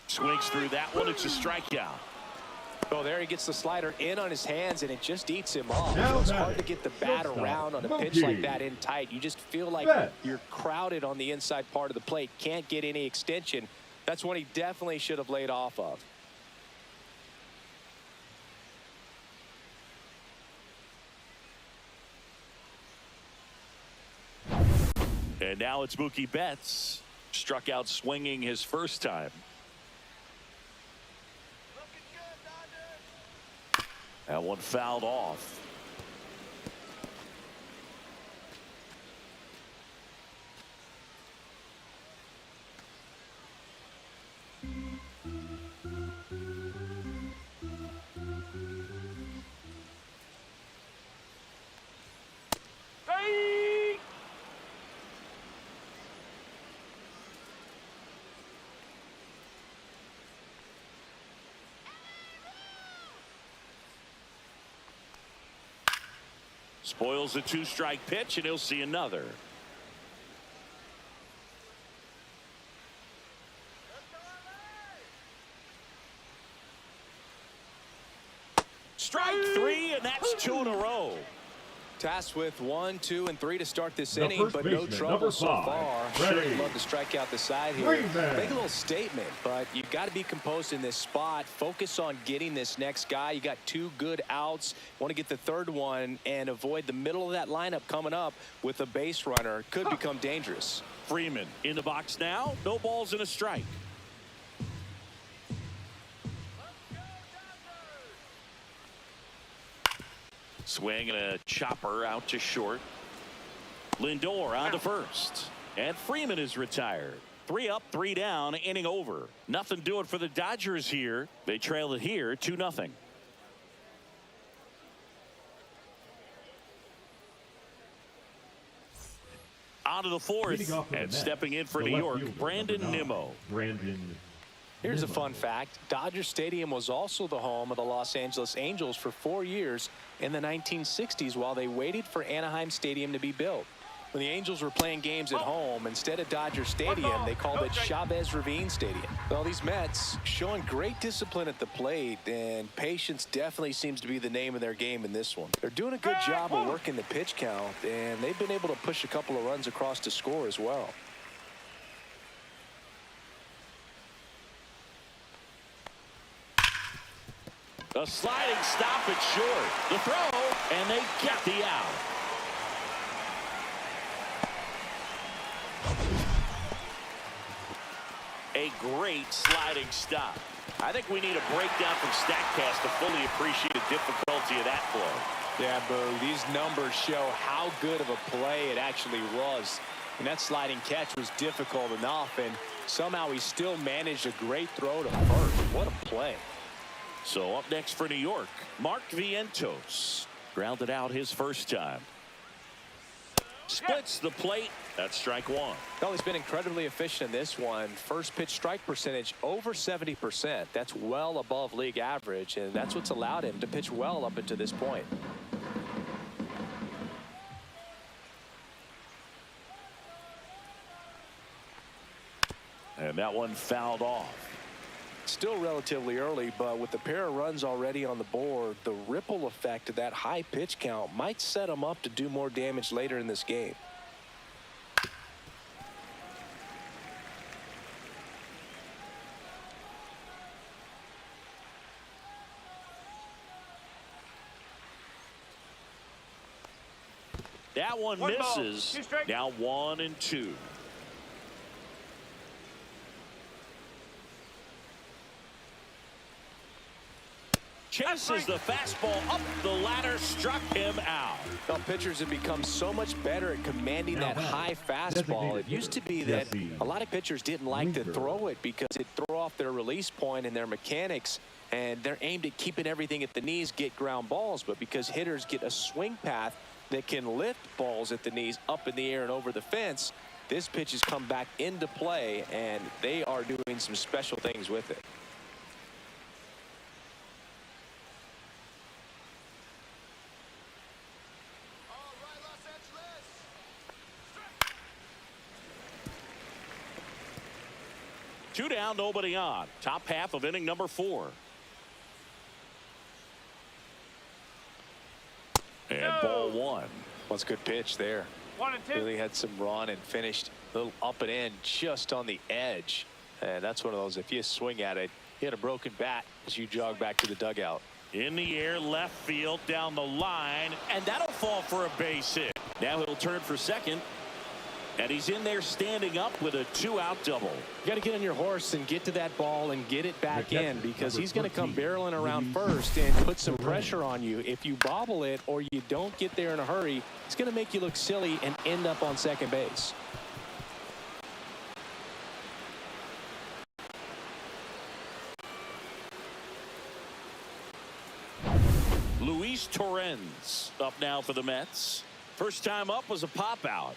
Speaker 1: Swings through that one. It's a strikeout.
Speaker 2: Oh, there he gets the slider in on his hands, and it just eats him off.
Speaker 3: Now
Speaker 2: It's hard to get the bat
Speaker 3: shortstop,
Speaker 2: around on a pitch
Speaker 3: Mookie.
Speaker 2: like that in tight. You just feel like
Speaker 3: Betts.
Speaker 2: you're crowded on the inside part of the plate. Can't get any extension. That's one he definitely should have laid off of.
Speaker 1: And now it's Mookie Betts. Struck out swinging his first time. That one fouled off.
Speaker 4: Hey!
Speaker 1: Spoils the two-strike pitch, and he'll see another. Strike three, and that's 2 in a row.
Speaker 2: Tasked with 1, 2, and 3 to start this
Speaker 3: The
Speaker 2: inning,
Speaker 3: first
Speaker 2: but no
Speaker 3: baseman,
Speaker 2: trouble
Speaker 3: number
Speaker 2: so
Speaker 3: 5,
Speaker 2: far.
Speaker 3: ready.
Speaker 2: Sure, he'd love to strike out the side here.
Speaker 3: Freeman.
Speaker 2: Make a little statement, but you've got to be composed in this spot. Focus on getting this next guy. You got 2 good outs. Want to get the third one and avoid the middle of that lineup coming up with a base runner. Could become dangerous.
Speaker 1: Freeman in the box now. No balls and a strike. Swing and a chopper out to short. Lindor on to first. And Freeman is retired. 3 up, 3 down, inning over. Nothing doing for the Dodgers here. They trail it here 2-0. On to the fourth, and stepping in for New York, Brandon Nimmo.
Speaker 2: Here's a fun fact. Dodger Stadium was also the home of the Los Angeles Angels for 4 years in the 1960s while they waited for Anaheim Stadium to be built. When the Angels were playing games at home, instead of Dodger Stadium, they called it Chavez Ravine Stadium. Well, these Mets showing great discipline at the plate, and patience definitely seems to be the name of their game in this one. They're doing a good job of working the pitch count, and they've been able to push a couple of runs across to score as well.
Speaker 1: A sliding stop at short. The throw, and they get the out. A great sliding stop. I think we need a breakdown from StatCast to fully appreciate the difficulty of that play.
Speaker 2: Yeah, Boo, these numbers show how good of a play it actually was. And that sliding catch was difficult enough, and somehow he still managed a great throw to first. What a play.
Speaker 1: So up next for New York, Mark Vientos. Grounded out his first time. Splits the plate. That's strike one.
Speaker 2: Well, he's been incredibly efficient in this one. First pitch strike percentage over 70%. That's well above league average, and that's what's allowed him to pitch well up until this point.
Speaker 1: And that one fouled off.
Speaker 2: Still relatively early, but with the pair of runs already on the board, the ripple effect of that high pitch count might set them up to do more damage later in this game.
Speaker 1: That one misses. Now 1-2. Chases the fastball up the ladder, struck him out.
Speaker 2: Well, pitchers have become so much better at commanding that high fastball. It used to be that a lot of pitchers didn't like to throw it because it threw off their release point and their mechanics, and they're aimed at keeping everything at the knees, get ground balls. But because hitters get a swing path that can lift balls at the knees up in the air and over the fence, this pitch has come back into play, and they are doing some special things with it.
Speaker 1: Two down, nobody on. Top half of inning number 4. And ball 1.
Speaker 2: What's a good pitch there.
Speaker 4: 1-2.
Speaker 2: Really had some run and finished a little up and in just on the edge. And that's one of those, if you swing at it, you hit a broken bat as you jog back to the dugout.
Speaker 1: In the air, left field, down the line, and that'll fall for a base hit. Now he'll turn for second. And he's in there standing up with a 2-out double.
Speaker 2: You got to get on your horse and get to that ball and get it back in, because he's going to come barreling around first and put some pressure on you. If you bobble it or you don't get there in a hurry, it's going to make you look silly and end up on second base.
Speaker 1: Luis Torrens up now for the Mets. First time up was a pop out.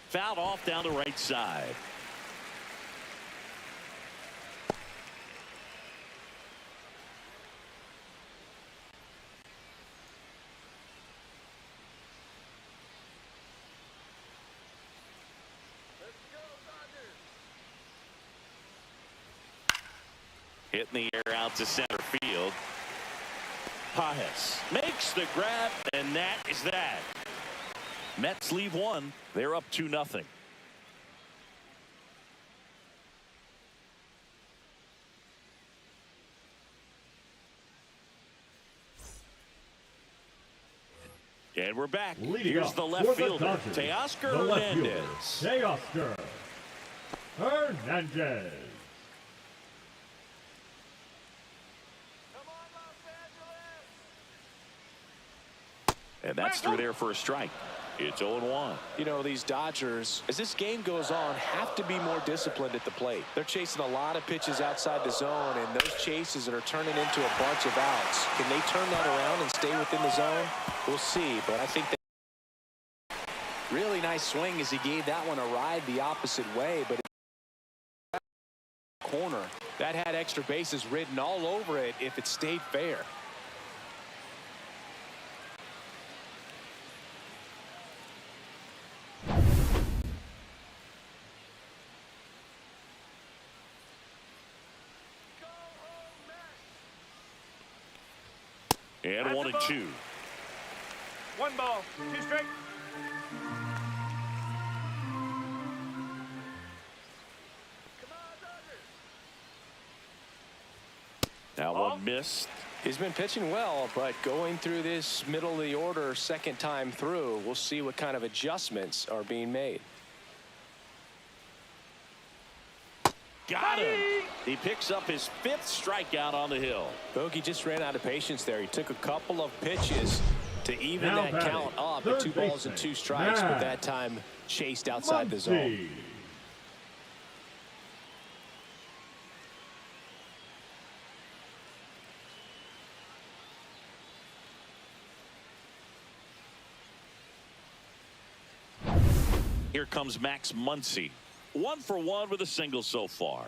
Speaker 1: Fouled off down the right side. Hitting the air out to center field. Pajes makes the grab, and that is that. Mets leave one. They're up 2-0. And we're back. Here's the left fielder, Teoscar Hernandez.
Speaker 3: Teoscar Hernandez.
Speaker 1: And that's through there for a strike. It's 0-1.
Speaker 2: You know, these Dodgers, as this game goes on, have to be more disciplined at the plate. They're chasing a lot of pitches outside the zone, and those chases are turning into a bunch of outs. Can they turn that around and stay within the zone? We'll see, but I think really nice swing as he gave that one a ride the opposite way, but corner. That had extra bases written all over it if it stayed fair.
Speaker 1: And 1-2.
Speaker 4: 1 ball, 2 strike.
Speaker 1: Now one missed.
Speaker 2: He's been pitching well, but going through this middle of the order second time through, we'll see what kind of adjustments are being made.
Speaker 1: Got him. He picks up his 5th strikeout on the hill.
Speaker 2: Bogey just ran out of patience there. He took a couple of pitches to even
Speaker 3: Now
Speaker 2: that
Speaker 3: batting,
Speaker 2: count up
Speaker 3: third
Speaker 2: at 2 balls and 2 strikes, but that time chased outside the zone.
Speaker 1: Here comes Max Muncy. 1 for 1 with a single so far.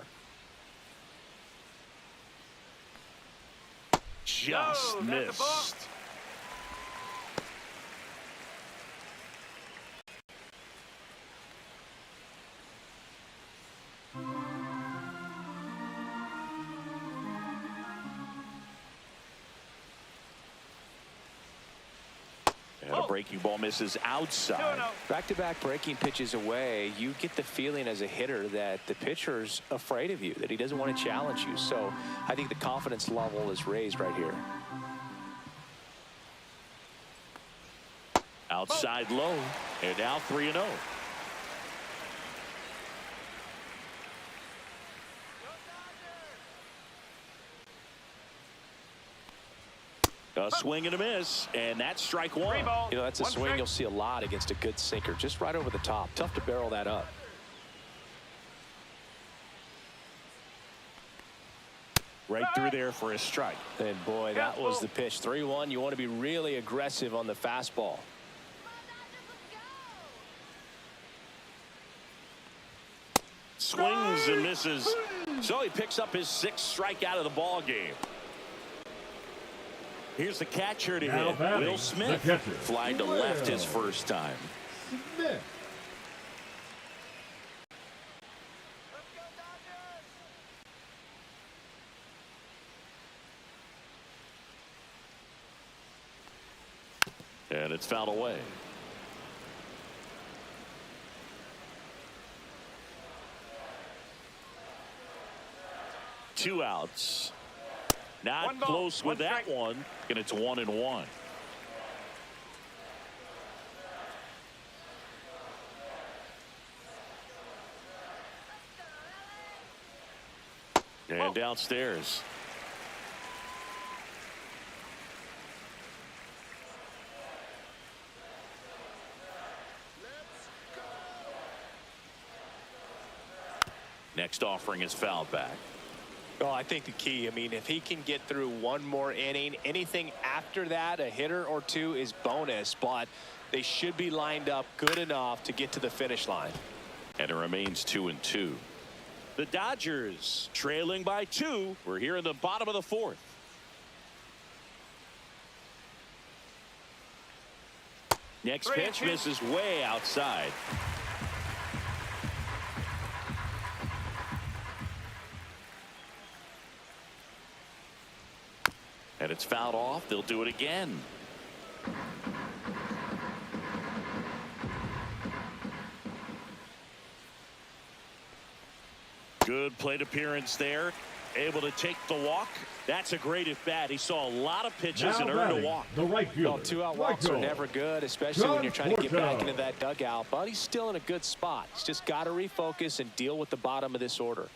Speaker 1: Just missed. Breaking ball misses outside.
Speaker 4: 2-0.
Speaker 2: Back-to-back breaking pitches away, you get the feeling as a hitter that the pitcher's afraid of you, that he doesn't want to challenge you. So I think the confidence level is raised right here.
Speaker 1: Outside low, and now 3-0. A swing and a miss, and that's strike one.
Speaker 4: 3 balls.
Speaker 2: You know, that's a
Speaker 4: 1
Speaker 2: swing
Speaker 4: strike.
Speaker 2: you'll see a lot against a good sinker, just right over the top. Tough to barrel that up.
Speaker 1: Right through there for a strike.
Speaker 2: And boy, that was the pitch. 3-1. You want to be really aggressive on the fastball.
Speaker 1: Swings and misses. So he picks up his 6th strikeout of the ball game. Here's the catcher to
Speaker 3: Now
Speaker 1: hit.
Speaker 3: batting,
Speaker 1: Will Smith
Speaker 3: the catcher,
Speaker 1: flying to left his first time.
Speaker 3: Smith.
Speaker 1: And it's fouled away. Two outs. Not
Speaker 4: 1 ball,
Speaker 1: close
Speaker 4: 1
Speaker 1: with that
Speaker 4: strike.
Speaker 1: one, and it's 1-1. And downstairs. Next offering is fouled back.
Speaker 2: Oh, I think the key, I mean, if he can get through one more inning, anything after that, a hitter or two is bonus, but they should be lined up good enough to get to the finish line.
Speaker 1: And it remains 2-2. The Dodgers trailing by 2. We're here in the bottom of the 4th. Next
Speaker 4: 3-2.
Speaker 1: pitch misses way outside. And it's fouled off. They'll do it again. Good plate appearance there. Able to take the walk. That's a great at bat. He saw a lot of pitches and
Speaker 3: Now
Speaker 1: earned
Speaker 3: batting,
Speaker 1: a walk.
Speaker 3: the right fielder.
Speaker 2: Well, 2-out walks are never good, especially when you're trying to get back into that dugout. But he's still in a good spot. He's just got to refocus and deal with the bottom of this order.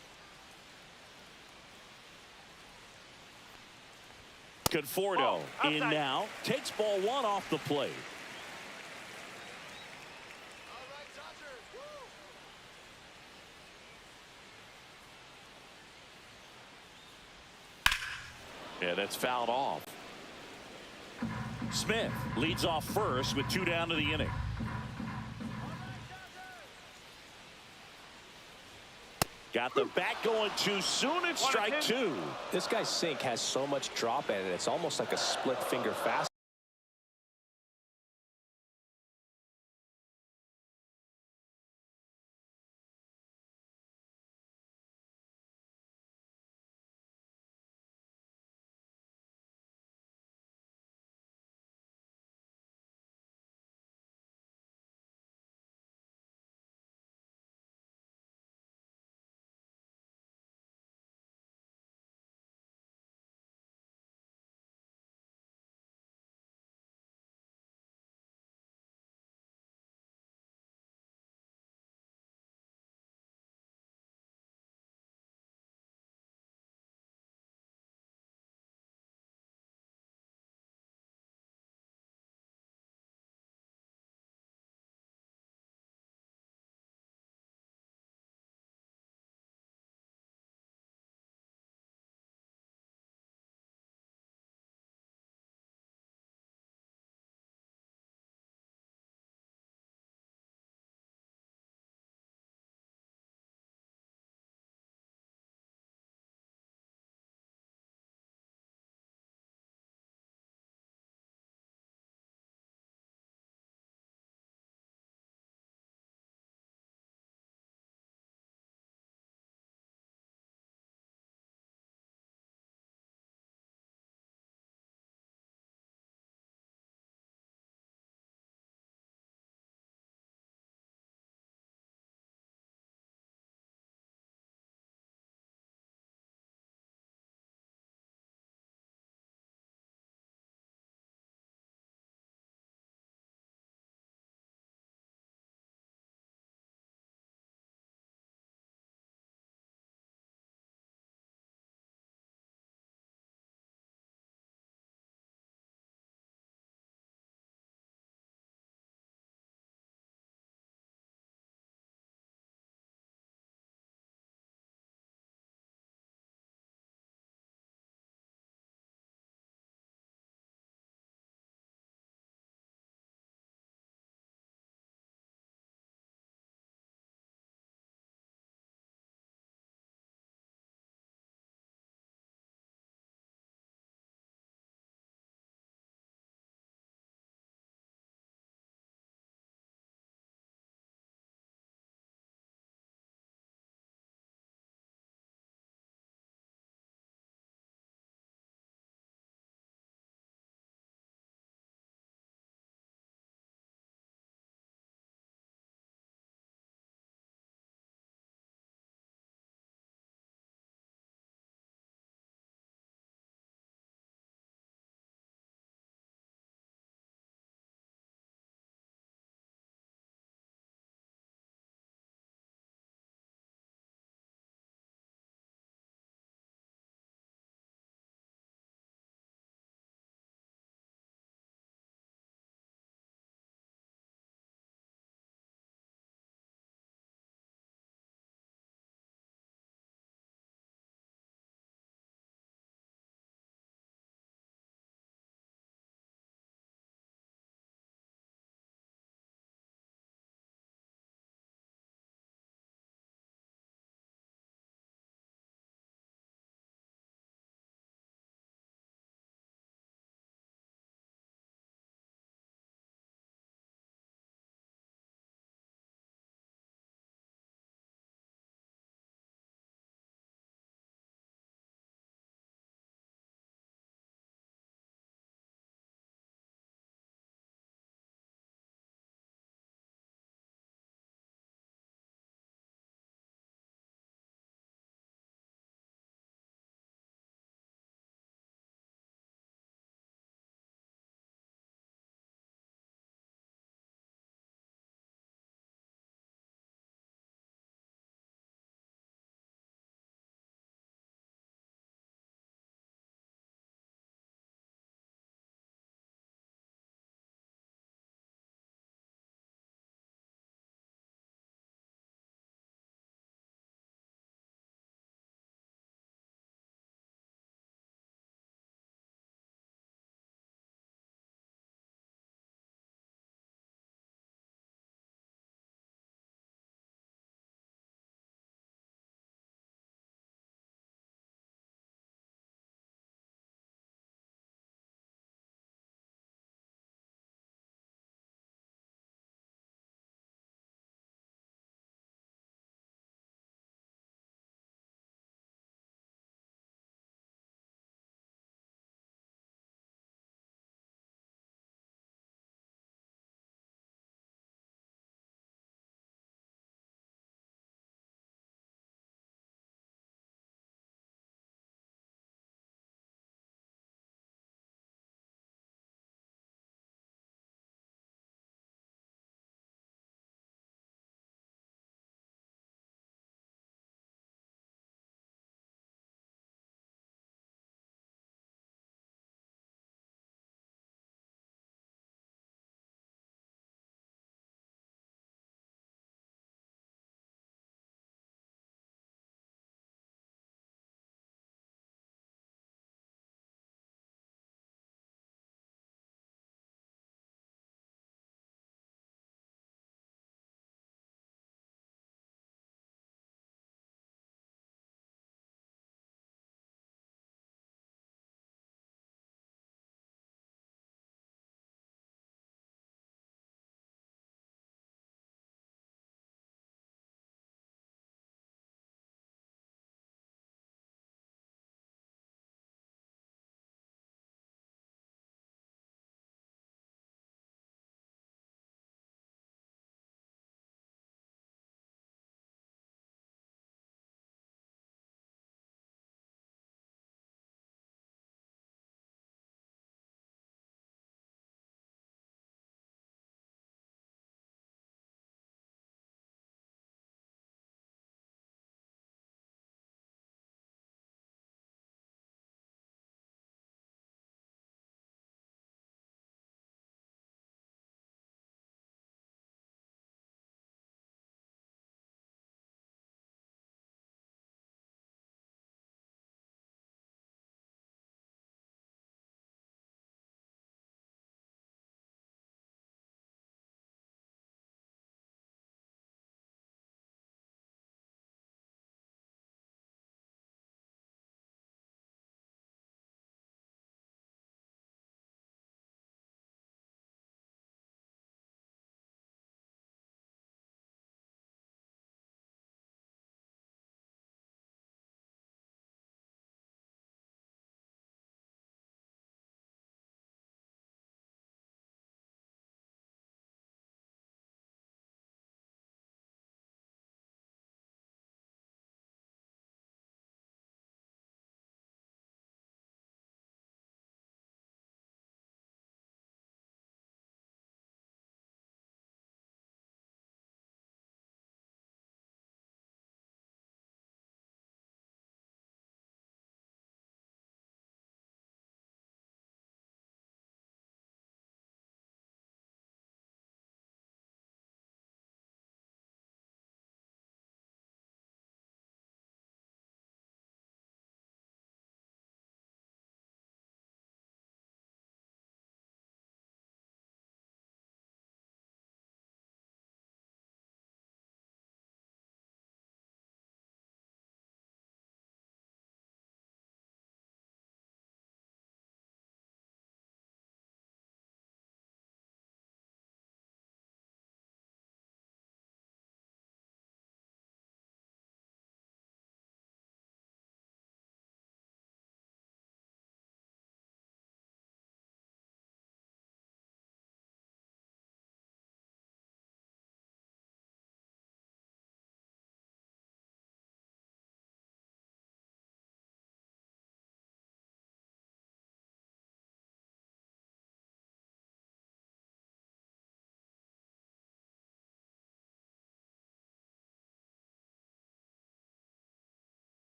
Speaker 1: Conforto in
Speaker 4: outside.
Speaker 1: now. Takes ball 1 off the plate. Yeah, that's fouled off. Smith leads off first with 2 down to the inning. Got the bat going too soon. It's strike 2.
Speaker 2: This guy's sink has so much drop in it. It's almost like a split finger fastball.